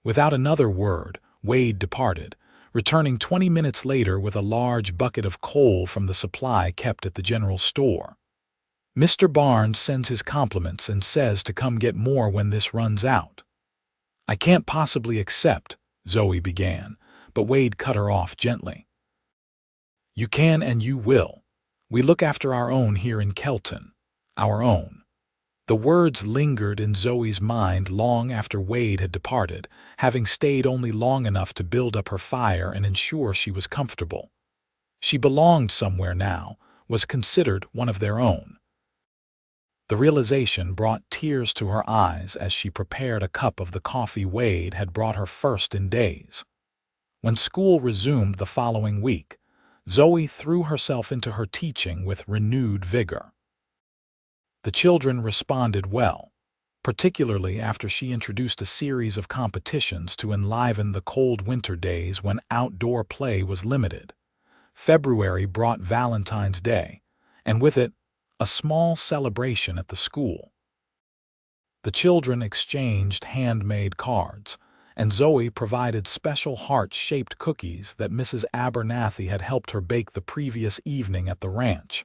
Without another word, Wade departed, returning 20 minutes later with a large bucket of coal from the supply kept at the general store. "Mr. Barnes sends his compliments and says to come get more when this runs out." "I can't possibly accept," Zoe began, but Wade cut her off gently. "You can and you will. We look after our own here in Kelton. Our own." The words lingered in Zoe's mind long after Wade had departed, having stayed only long enough to build up her fire and ensure she was comfortable. She belonged somewhere now, was considered one of their own. The realization brought tears to her eyes as she prepared a cup of the coffee Wade had brought her first in days. When school resumed the following week, Zoe threw herself into her teaching with renewed vigor. The children responded well, particularly after she introduced a series of competitions to enliven the cold winter days when outdoor play was limited. February brought Valentine's Day, and with it, a small celebration at the school. The children exchanged handmade cards, and Zoe provided special heart-shaped cookies that Mrs. Abernathy had helped her bake the previous evening at the ranch.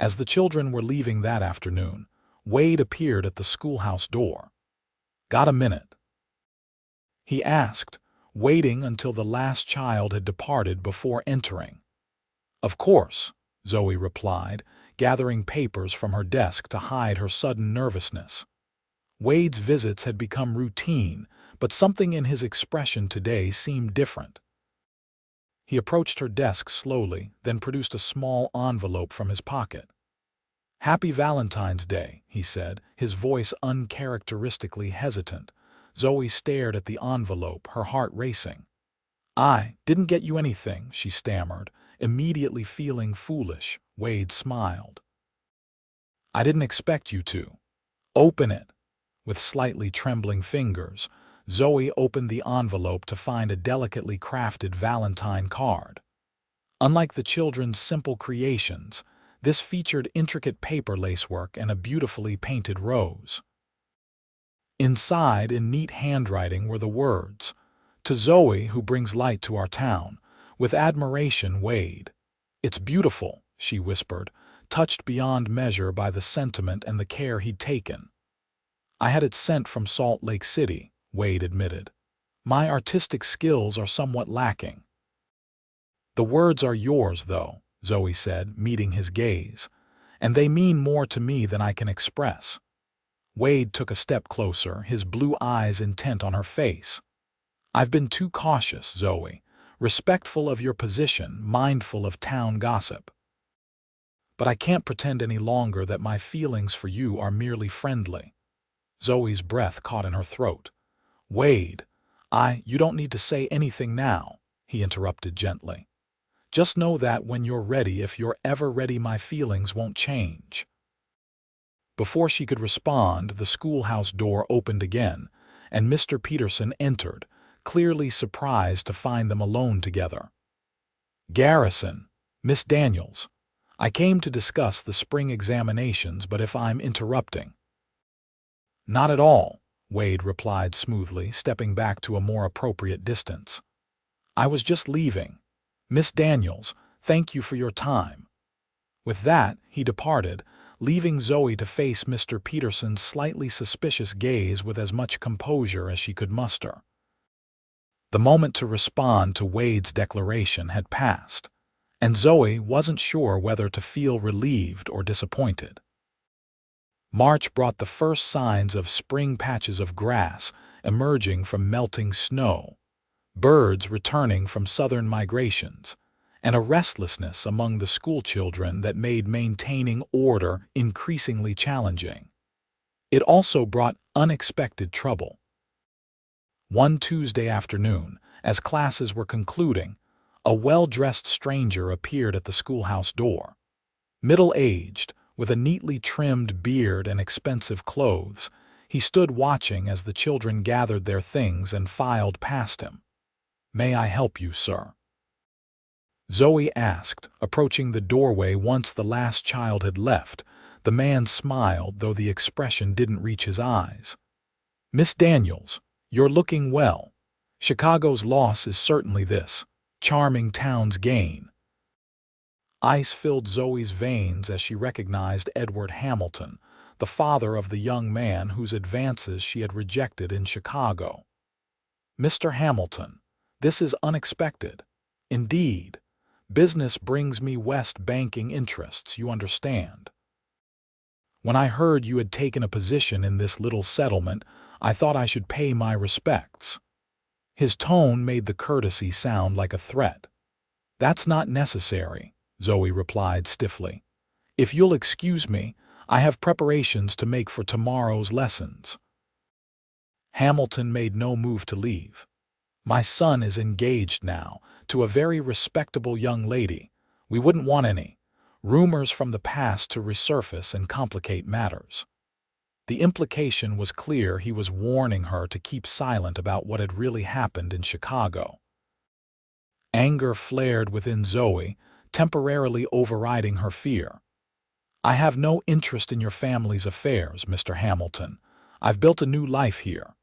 As the children were leaving that afternoon, Wade appeared at the schoolhouse door. "Got a minute?" he asked, waiting until the last child had departed before entering. "Of course," Zoe replied, gathering papers from her desk to hide her sudden nervousness. Wade's visits had become routine, but something in his expression today seemed different. He approached her desk slowly, then produced a small envelope from his pocket. "Happy Valentine's Day," he said, his voice uncharacteristically hesitant. Zoe stared at the envelope, her heart racing. "I didn't get you anything," she stammered, immediately feeling foolish. Wade smiled. "I didn't expect you to. Open it." With slightly trembling fingers, Zoe opened the envelope to find a delicately crafted Valentine card. Unlike the children's simple creations, this featured intricate paper lacework and a beautifully painted rose. Inside, in neat handwriting, were the words, "To Zoe, who brings light to our town. With admiration, Wade." "It's beautiful," she whispered, touched beyond measure by the sentiment and the care he'd taken. "I had it sent from Salt Lake City," Wade admitted. "My artistic skills are somewhat lacking." "The words are yours, though," Zoe said, meeting his gaze, "and they mean more to me than I can express." Wade took a step closer, his blue eyes intent on her face. "I've been too cautious, Zoe, respectful of your position, mindful of town gossip. But I can't pretend any longer that my feelings for you are merely friendly." Zoe's breath caught in her throat. "Wade, you don't need to say anything now," he interrupted gently. "Just know that when you're ready, if you're ever ready, my feelings won't change." Before she could respond, the schoolhouse door opened again, and Mr. Peterson entered, clearly surprised to find them alone together. "Garrison, Miss Daniels, I came to discuss the spring examinations, but if I'm interrupting—" "Not at all," Wade replied smoothly, stepping back to a more appropriate distance. "I was just leaving. Miss Daniels, thank you for your time." With that, he departed, leaving Zoe to face Mr. Peterson's slightly suspicious gaze with as much composure as she could muster. The moment to respond to Wade's declaration had passed, and Zoe wasn't sure whether to feel relieved or disappointed. March brought the first signs of spring, patches of grass emerging from melting snow, birds returning from southern migrations, and a restlessness among the schoolchildren that made maintaining order increasingly challenging. It also brought unexpected trouble. One Tuesday afternoon, as classes were concluding, a well-dressed stranger appeared at the schoolhouse door. Middle-aged, with a neatly trimmed beard and expensive clothes, he stood watching as the children gathered their things and filed past him. "May I help you, sir?" Zoe asked, approaching the doorway once the last child had left. The man smiled, though the expression didn't reach his eyes. "Miss Daniels, you're looking well. Chicago's loss is certainly this charming town's gain." Ice filled Zoe's veins as she recognized Edward Hamilton, the father of the young man whose advances she had rejected in Chicago. "Mr. Hamilton, this is unexpected. Indeed, business brings me west, banking interests, you understand. When I heard you had taken a position in this little settlement, I thought I should pay my respects." His tone made the courtesy sound like a threat. "That's not necessary," Zoe replied stiffly. "If you'll excuse me, I have preparations to make for tomorrow's lessons." Hamilton made no move to leave. "My son is engaged now to a very respectable young lady. We wouldn't want any rumors from the past to resurface and complicate matters." The implication was clear. He was warning her to keep silent about what had really happened in Chicago. Anger flared within Zoe, temporarily overriding her fear. "I have no interest in your family's affairs, Mr. Hamilton. I've built a new life here."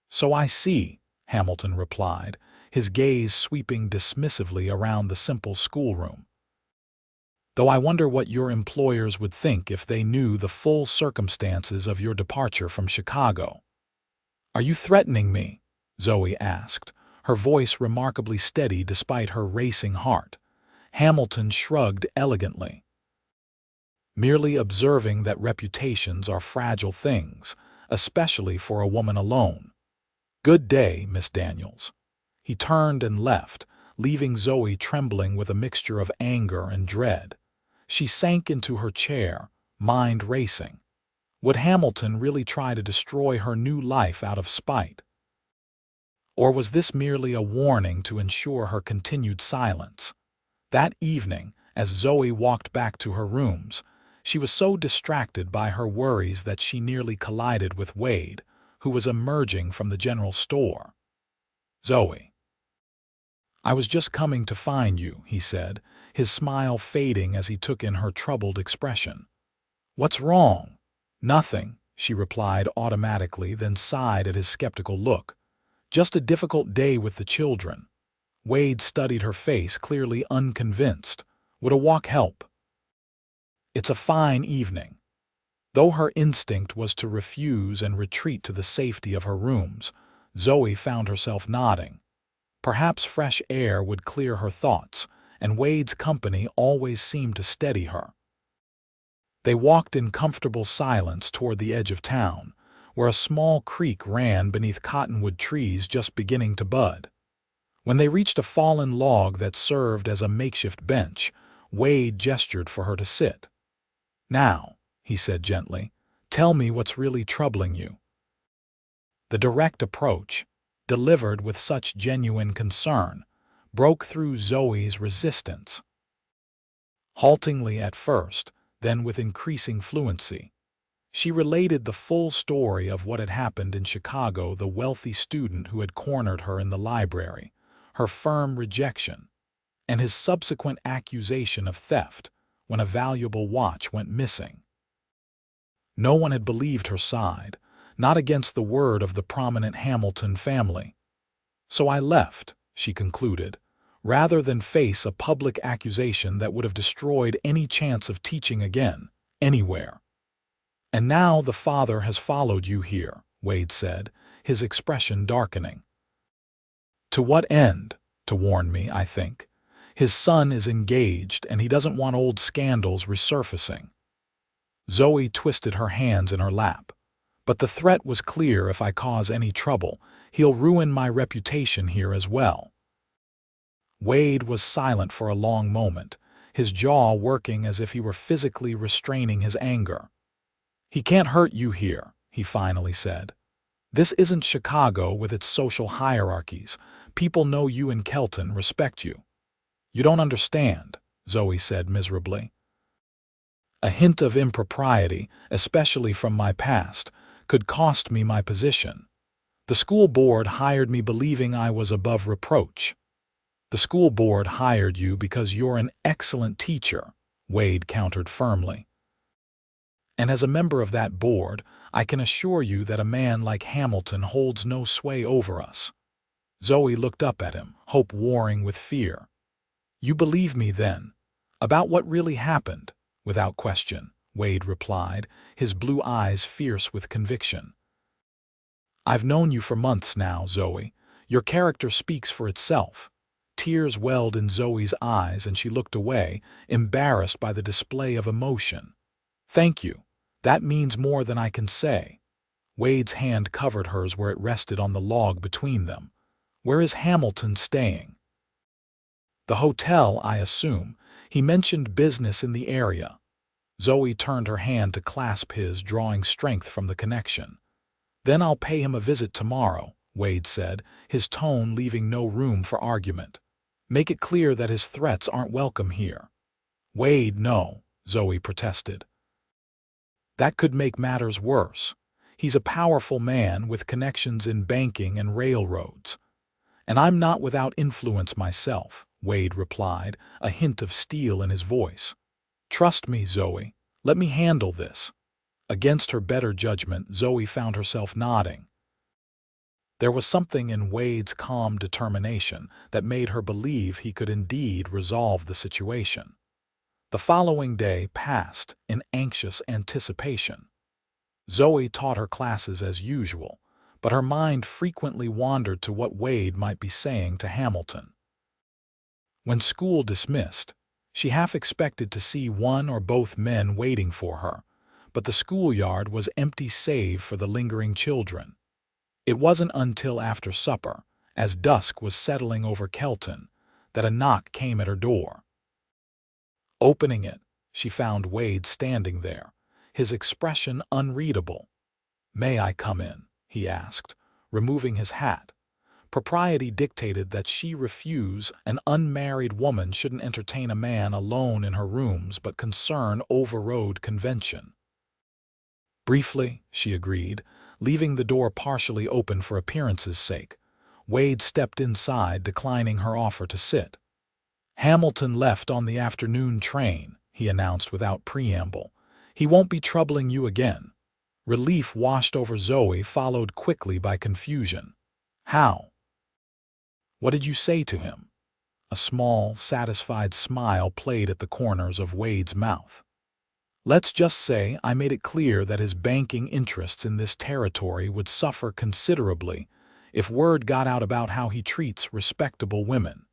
"So I see," Hamilton replied, his gaze sweeping dismissively around the simple schoolroom. "Though I wonder what your employers would think if they knew the full circumstances of your departure from Chicago." "Are you threatening me?" Zoe asked, her voice remarkably steady despite her racing heart. Hamilton shrugged elegantly. "Merely observing that reputations are fragile things, especially for a woman alone. Good day, Miss Daniels." He turned and left, leaving Zoe trembling with a mixture of anger and dread. She sank into her chair, mind racing. Would Hamilton really try to destroy her new life out of spite? Or was this merely a warning to ensure her continued silence? That evening, as Zoe walked back to her rooms, she was so distracted by her worries that she nearly collided with Wade, who was emerging from the general store. "Zoe, I was just coming to find you," he said, his smile fading as he took in her troubled expression. "What's wrong?" "Nothing," she replied automatically, then sighed at his skeptical look. "Just a difficult day with the children." Wade studied her face, clearly unconvinced. "Would a walk help?" "It's a fine evening." Though her instinct was to refuse and retreat to the safety of her rooms, Zoe found herself nodding. Perhaps fresh air would clear her thoughts, and Wade's company always seemed to steady her. They walked in comfortable silence toward the edge of town, where a small creek ran beneath cottonwood trees just beginning to bud. When they reached a fallen log that served as a makeshift bench, Wade gestured for her to sit. "Now," he said gently, "tell me what's really troubling you." The direct approach, delivered with such genuine concern, broke through Zoe's resistance. Haltingly at first, then with increasing fluency, she related the full story of what had happened in Chicago, the wealthy student who had cornered her in the library, her firm rejection, and his subsequent accusation of theft when a valuable watch went missing. No one had believed her side, not against the word of the prominent Hamilton family. "So I left," she concluded, "rather than face a public accusation that would have destroyed any chance of teaching again, anywhere." "And now the father has followed you here," Wade said, his expression darkening. "To what end? To warn me, I think. His son is engaged, and he doesn't want old scandals resurfacing." Zoe twisted her hands in her lap. "But the threat was clear: if I cause any trouble, he'll ruin my reputation here as well." Wade was silent for a long moment, his jaw working as if he were physically restraining his anger. "He can't hurt you here," he finally said. "This isn't Chicago with its social hierarchies. People know you in Kelton, respect you." "You don't understand," Zoe said miserably. "A hint of impropriety, especially from my past, could cost me my position. The school board hired me believing I was above reproach." "The school board hired you because you're an excellent teacher," Wade countered firmly. "And as a member of that board, I can assure you that a man like Hamilton holds no sway over us." Zoe looked up at him, hope warring with fear. "You believe me, then? About what really happened?" "Without question," Wade replied, his blue eyes fierce with conviction. "I've known you for months now, Zoe. Your character speaks for itself." Tears welled in Zoe's eyes, and she looked away, embarrassed by the display of emotion. "Thank you. That means more than I can say." Wade's hand covered hers where it rested on the log between them. "Where is Hamilton staying?" "The hotel, I assume. He mentioned business in the area." Zoe turned her hand to clasp his, drawing strength from the connection. "Then I'll pay him a visit tomorrow," Wade said, his tone leaving no room for argument. "Make it clear that his threats aren't welcome here." "Wade, no," Zoe protested. "That could make matters worse. He's a powerful man with connections in banking and railroads." "And I'm not without influence myself," Wade replied, a hint of steel in his voice. "Trust me, Zoe. Let me handle this." Against her better judgment, Zoe found herself nodding. There was something in Wade's calm determination that made her believe he could indeed resolve the situation. The following day passed in anxious anticipation. Zoe taught her classes as usual, but her mind frequently wandered to what Wade might be saying to Hamilton. When school dismissed, she half expected to see one or both men waiting for her, but the schoolyard was empty save for the lingering children. It wasn't until after supper, as dusk was settling over Kelton, that a knock came at her door. Opening it, she found Wade standing there, his expression unreadable. "May I come in?" he asked, removing his hat. Propriety dictated that she refuse. An unmarried woman shouldn't entertain a man alone in her rooms, but concern overrode convention. Briefly, she agreed, leaving the door partially open for appearance's sake. Wade stepped inside, declining her offer to sit. "Hamilton left on the afternoon train," he announced without preamble. "He won't be troubling you again." Relief washed over Zoe, followed quickly by confusion. "How? What did you say to him?" A small, satisfied smile played at the corners of Wade's mouth. "Let's just say I made it clear that his banking interests in this territory would suffer considerably if word got out about how he treats respectable women.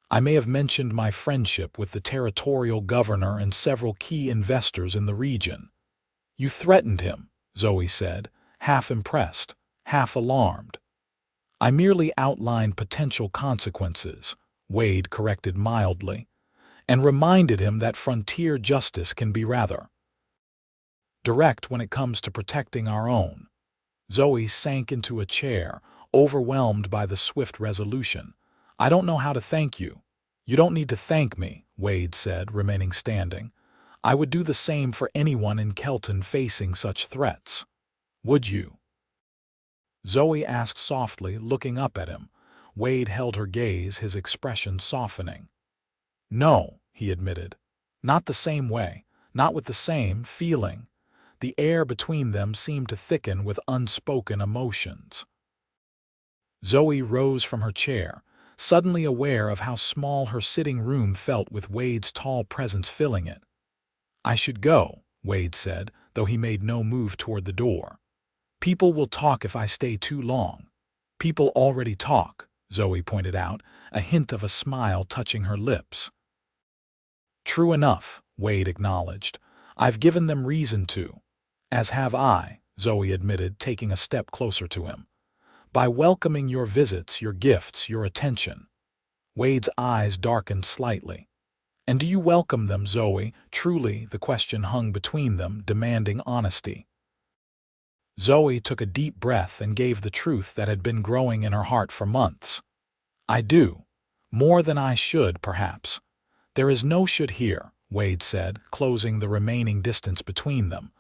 I may have mentioned my friendship with the territorial governor and several key investors in the region." "You threatened him," Zoe said, half impressed, half alarmed. "I merely outlined potential consequences," Wade corrected mildly, and reminded him that frontier justice can be rather direct when it comes to protecting our own. Zoe sank into a chair, overwhelmed by the swift resolution. "I don't know how to thank you." "You don't need to thank me," Wade said, remaining standing. "I would do the same for anyone in Kelton facing such threats." "Would you?" Zoe asked softly, looking up at him. Wade held her gaze, his expression softening. "No," he admitted. "Not the same way, not with the same feeling." The air between them seemed to thicken with unspoken emotions. Zoe rose from her chair, suddenly aware of how small her sitting room felt with Wade's tall presence filling it. "I should go," Wade said, though he made no move toward the door. "People will talk if I stay too long." "People already talk," Zoe pointed out, a hint of a smile touching her lips. "True enough," Wade acknowledged. "I've given them reason to." "As have I," Zoe admitted, taking a step closer to him. "By welcoming your visits, your gifts, your attention." Wade's eyes darkened slightly. "And do you welcome them, Zoe?" Truly, the question hung between them, demanding honesty. Zoe took a deep breath and gave the truth that had been growing in her heart for months. "I do. More than I should, perhaps." "There is no should here," Wade said, closing the remaining distance between them.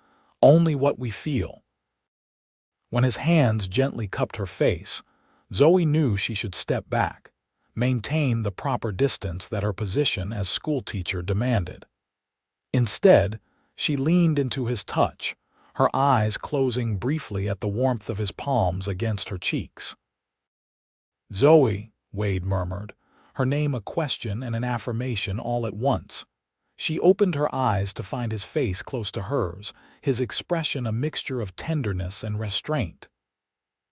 "Only what we feel." When his hands gently cupped her face, Zoe knew she should step back, maintain the proper distance that her position as schoolteacher demanded. Instead, she leaned into his touch, her eyes closing briefly at the warmth of his palms against her cheeks. "Zoe," Wade murmured, her name a question and an affirmation all at once. She opened her eyes to find his face close to hers, his expression a mixture of tenderness and restraint.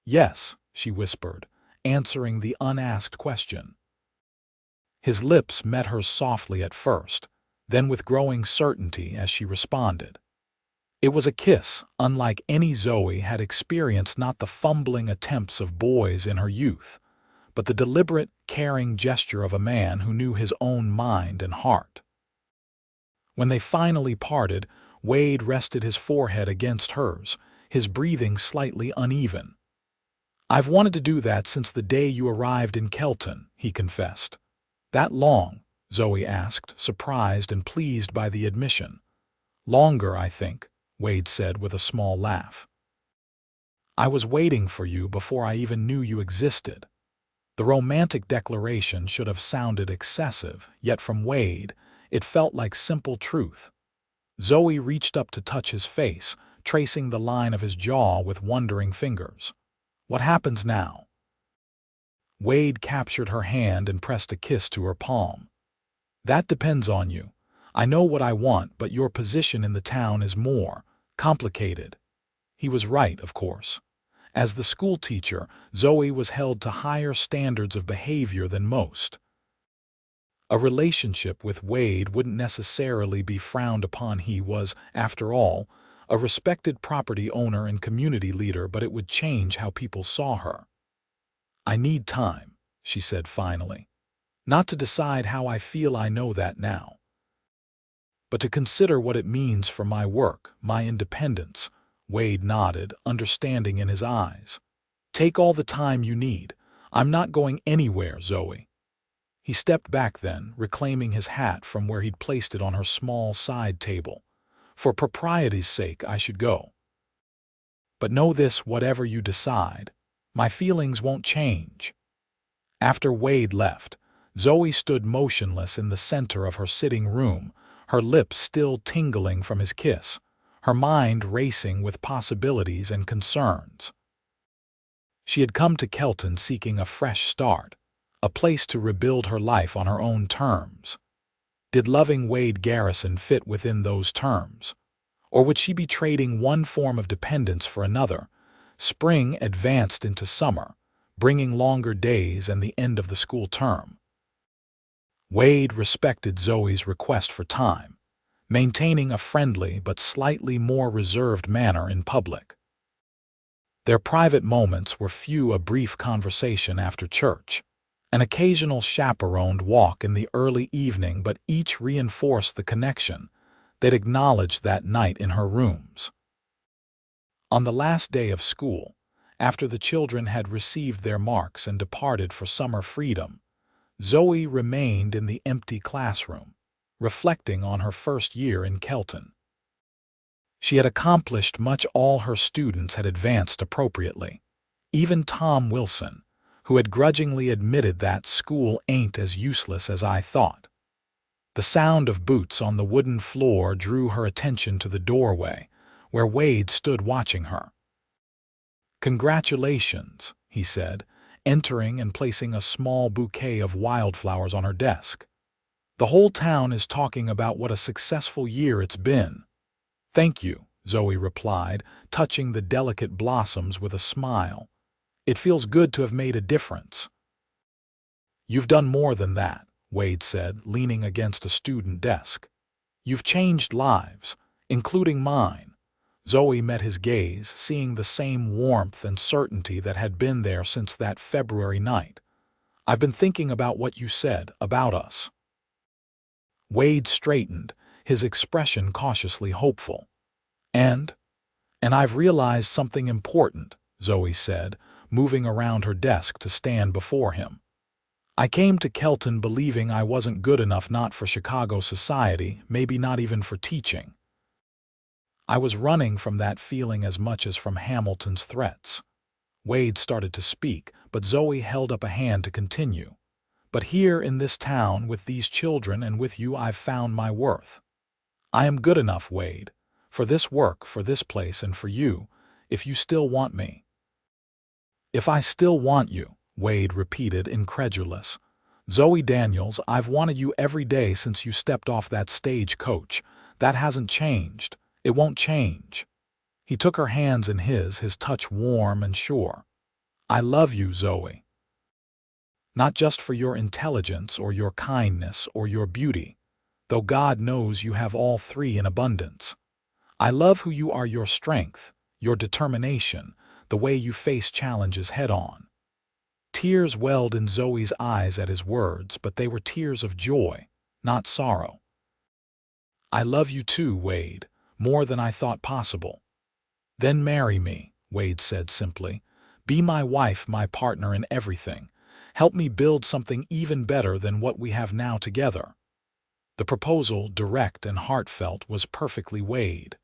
"Yes," she whispered, answering the unasked question. His lips met hers softly at first, then with growing certainty as she responded. It was a kiss unlike any Zoe had experienced, not the fumbling attempts of boys in her youth, but the deliberate, caring gesture of a man who knew his own mind and heart. When they finally parted, Wade rested his forehead against hers, his breathing slightly uneven. "I've wanted to do that since the day you arrived in Kelton," he confessed. "That long?" Zoe asked, surprised and pleased by the admission. "Longer, I think," Wade said with a small laugh. "I was waiting for you before I even knew you existed." The romantic declaration should have sounded excessive, yet from Wade, it felt like simple truth. Zoe reached up to touch his face, tracing the line of his jaw with wondering fingers. "What happens now?" Wade captured her hand and pressed a kiss to her palm. "That depends on you. I know what I want, but your position in the town is more complicated." He was right, of course. As the schoolteacher, Zoe was held to higher standards of behavior than most. A relationship with Wade wouldn't necessarily be frowned upon. He was, after all, a respected property owner and community leader, but it would change how people saw her. "I need time," she said finally. Not to decide how I feel, I know that now, but to consider what it means for my work, my independence. Wade nodded, understanding in his eyes. Take all the time you need. I'm not going anywhere, Zoe. He stepped back then, reclaiming his hat from where he'd placed it on her small side table. For propriety's sake, I should go. But know this, whatever you decide, my feelings won't change. After Wade left, Zoe stood motionless in the center of her sitting room, her lips still tingling from his kiss, her mind racing with possibilities and concerns. She had come to Kelton seeking a fresh start, a place to rebuild her life on her own terms. Did loving Wade Garrison fit within those terms? Or would she be trading one form of dependence for another? Spring advanced into summer, bringing longer days and the end of the school term. Wade respected Zoe's request for time, maintaining a friendly but slightly more reserved manner in public. Their private moments were few, a brief conversation after church, an occasional chaperoned walk in the early evening, but each reinforced the connection they'd acknowledged that night in her rooms. On the last day of school, after the children had received their marks and departed for summer freedom, Zoe remained in the empty classroom, reflecting on her first year in Kelton. She had accomplished much. All her students had advanced appropriately. Even Tom Wilson, who had grudgingly admitted that school ain't as useless as I thought. The sound of boots on the wooden floor drew her attention to the doorway, where Wade stood watching her. "Congratulations," he said, entering and placing a small bouquet of wildflowers on her desk. "The whole town is talking about what a successful year it's been." "Thank you," Zoe replied, touching the delicate blossoms with a smile. "It feels good to have made a difference." "You've done more than that," Wade said, leaning against a student desk. "You've changed lives, including mine." Zoe met his gaze, seeing the same warmth and certainty that had been there since that February night. "I've been thinking about what you said about us." Wade straightened, his expression cautiously hopeful. And I've realized something important," Zoe said, moving around her desk to stand before him. "I came to Kelton believing I wasn't good enough, not for Chicago society, maybe not even for teaching. I was running from that feeling as much as from Hamilton's threats." Wade started to speak, but Zoe held up a hand to continue. "But here in this town, with these children and with you, I've found my worth. I am good enough, Wade, for this work, for this place, and for you, if you still want me." "If I still want you," Wade repeated, incredulous. "Zoe Daniels, I've wanted you every day since you stepped off that stagecoach. That hasn't changed. It won't change." He took her hands in his touch warm and sure. "I love you, Zoe. Not just for your intelligence or your kindness or your beauty, though God knows you have all three in abundance. I love who you are, your strength, your determination, the way you face challenges head-on." Tears welled in Zoe's eyes at his words, but they were tears of joy, not sorrow. "I love you too, Wade, more than I thought possible." "Then marry me," Wade said simply. "Be my wife, my partner in everything. Help me build something even better than what we have now together." The proposal, direct and heartfelt, was perfectly Wade.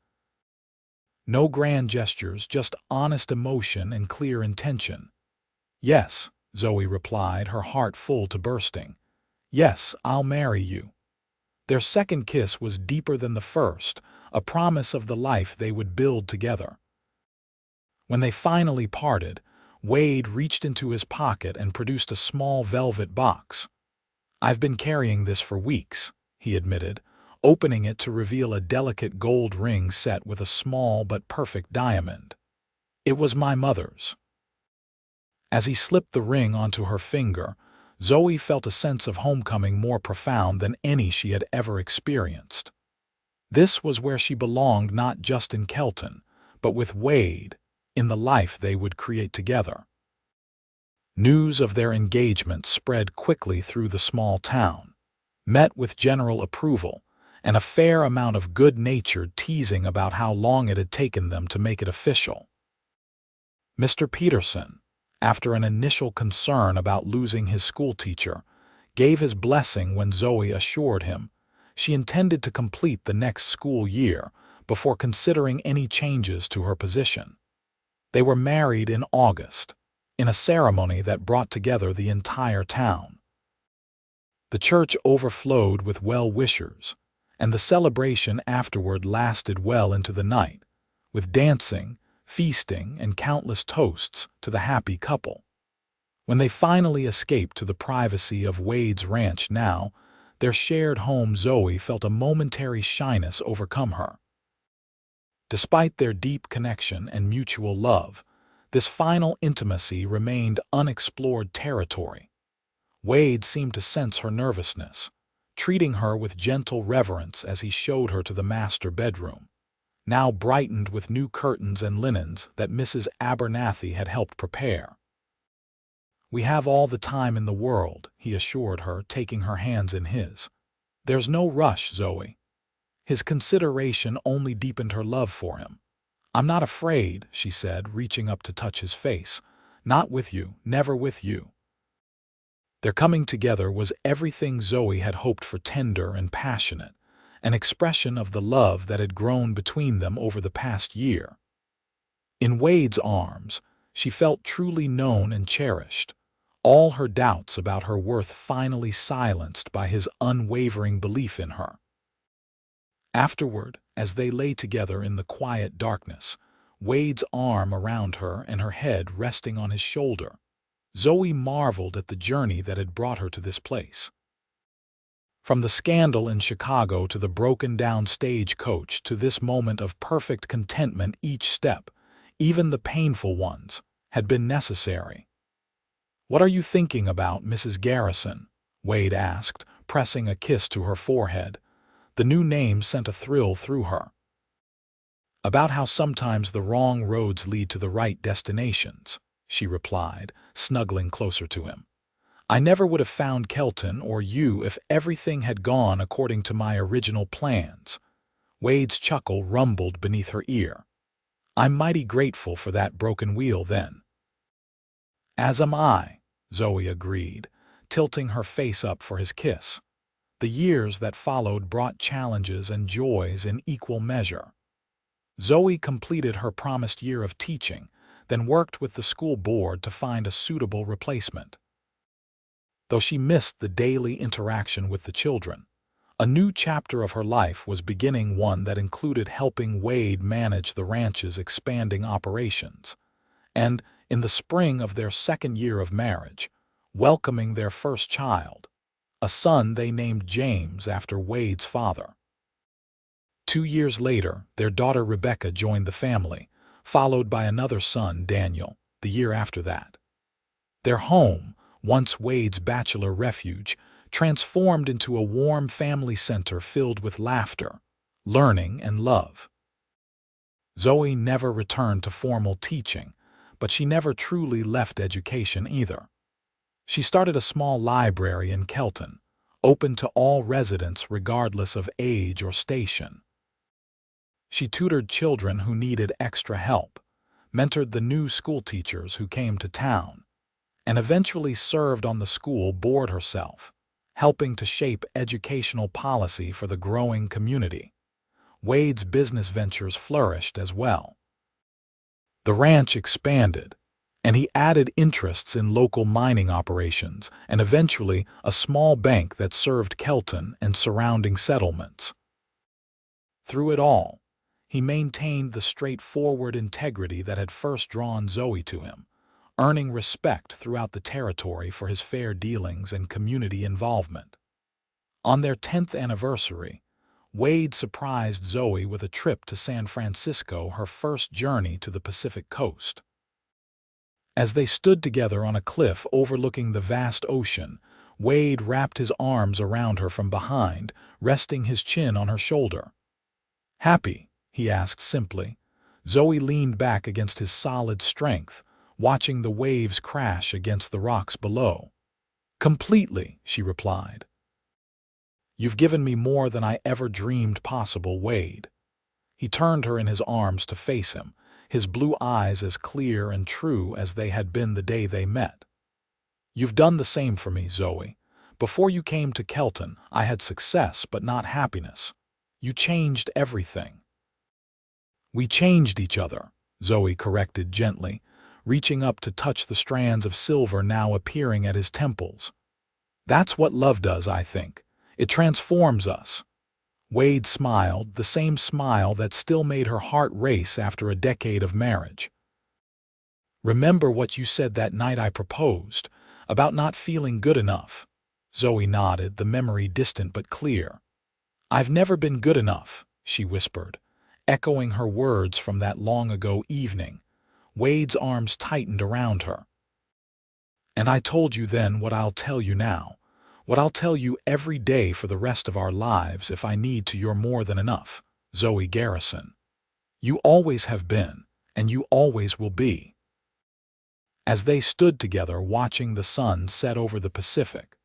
No grand gestures, just honest emotion and clear intention. "Yes," Zoe replied, her heart full to bursting. "Yes, I'll marry you." Their second kiss was deeper than the first, a promise of the life they would build together. When they finally parted, Wade reached into his pocket and produced a small velvet box. "I've been carrying this for weeks," he admitted, opening it to reveal a delicate gold ring set with a small but perfect diamond. "It was my mother's." As he slipped the ring onto her finger, Zoe felt a sense of homecoming more profound than any she had ever experienced. This was where she belonged, not just in Kelton, but with Wade, in the life they would create together. News of their engagement spread quickly through the small town, met with general approval and a fair amount of good-natured teasing about how long it had taken them to make it official. Mr. Peterson, after an initial concern about losing his schoolteacher, gave his blessing when Zoe assured him she intended to complete the next school year before considering any changes to her position. They were married in August, in a ceremony that brought together the entire town. The church overflowed with well-wishers, and the celebration afterward lasted well into the night, with dancing, feasting, and countless toasts to the happy couple. When they finally escaped to the privacy of Wade's ranch now, their shared home, Zoe felt a momentary shyness overcome her. Despite their deep connection and mutual love, this final intimacy remained unexplored territory. Wade seemed to sense her nervousness, treating her with gentle reverence as he showed her to the master bedroom, now brightened with new curtains and linens that Mrs. Abernathy had helped prepare. "We have all the time in the world," he assured her, taking her hands in his. "There's no rush, Zoe." His consideration only deepened her love for him. "I'm not afraid," she said, reaching up to touch his face. "Not with you, never with you." Their coming together was everything Zoe had hoped for, tender and passionate, an expression of the love that had grown between them over the past year. In Wade's arms, she felt truly known and cherished, all her doubts about her worth finally silenced by his unwavering belief in her. Afterward, as they lay together in the quiet darkness, Wade's arm around her and her head resting on his shoulder, Zoe marveled at the journey that had brought her to this place. From the scandal in Chicago to the broken-down stagecoach to this moment of perfect contentment, each step, even the painful ones, had been necessary. "What are you thinking about, Mrs. Garrison?" Wade asked, pressing a kiss to her forehead. The new name sent a thrill through her. "About how sometimes the wrong roads lead to the right destinations," she replied, snuggling closer to him. "I never would have found Kelton or you if everything had gone according to my original plans." Wade's chuckle rumbled beneath her ear. "I'm mighty grateful for that broken wheel then." "As am I," Zoe agreed, tilting her face up for his kiss. The years that followed brought challenges and joys in equal measure. Zoe completed her promised year of teaching, then worked with the school board to find a suitable replacement. Though she missed the daily interaction with the children, a new chapter of her life was beginning, one that included helping Wade manage the ranch's expanding operations, and, in the spring of their second year of marriage, welcoming their first child, a son they named James after Wade's father. 2 years later, their daughter Rebecca joined the family, followed by another son, Daniel, the year after that. Their home, once Wade's bachelor refuge, transformed into a warm family center filled with laughter, learning, and love. Zoe never returned to formal teaching, but she never truly left education either. She started a small library in Kelton, open to all residents regardless of age or station. She tutored children who needed extra help, mentored the new schoolteachers who came to town, and eventually served on the school board herself, helping to shape educational policy for the growing community. Wade's business ventures flourished as well. The ranch expanded, and he added interests in local mining operations and eventually a small bank that served Kelton and surrounding settlements. Through it all, he maintained the straightforward integrity that had first drawn Zoe to him, earning respect throughout the territory for his fair dealings and community involvement. On their 10th anniversary, Wade surprised Zoe with a trip to San Francisco, her first journey to the Pacific coast. As they stood together on a cliff overlooking the vast ocean, Wade wrapped his arms around her from behind, resting his chin on her shoulder. "Happy?" he asked simply. Zoe leaned back against his solid strength, watching the waves crash against the rocks below. "Completely," she replied. "You've given me more than I ever dreamed possible, Wade." He turned her in his arms to face him, his blue eyes as clear and true as they had been the day they met. "You've done the same for me, Zoe. Before you came to Kelton, I had success but not happiness. You changed everything." "We changed each other," Zoe corrected gently, reaching up to touch the strands of silver now appearing at his temples. "That's what love does, I think. It transforms us." Wade smiled, the same smile that still made her heart race after a decade of marriage. "Remember what you said that night I proposed, about not feeling good enough?" Zoe nodded, the memory distant but clear. "I've never been good enough," she whispered, echoing her words from that long-ago evening. Wade's arms tightened around her. "And I told you then what I'll tell you now, what I'll tell you every day for the rest of our lives if I need to. You're more than enough, Zoe Garrison. You always have been, and you always will be." As they stood together watching the sun set over the Pacific,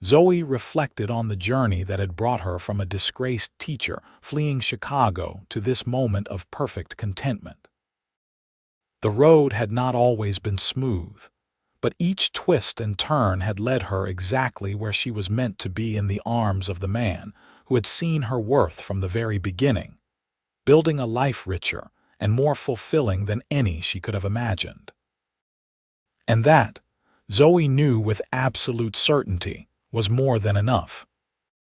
Zoe reflected on the journey that had brought her from a disgraced teacher fleeing Chicago to this moment of perfect contentment. The road had not always been smooth, but each twist and turn had led her exactly where she was meant to be, in the arms of the man who had seen her worth from the very beginning, building a life richer and more fulfilling than any she could have imagined. And that, Zoe knew with absolute certainty, was more than enough.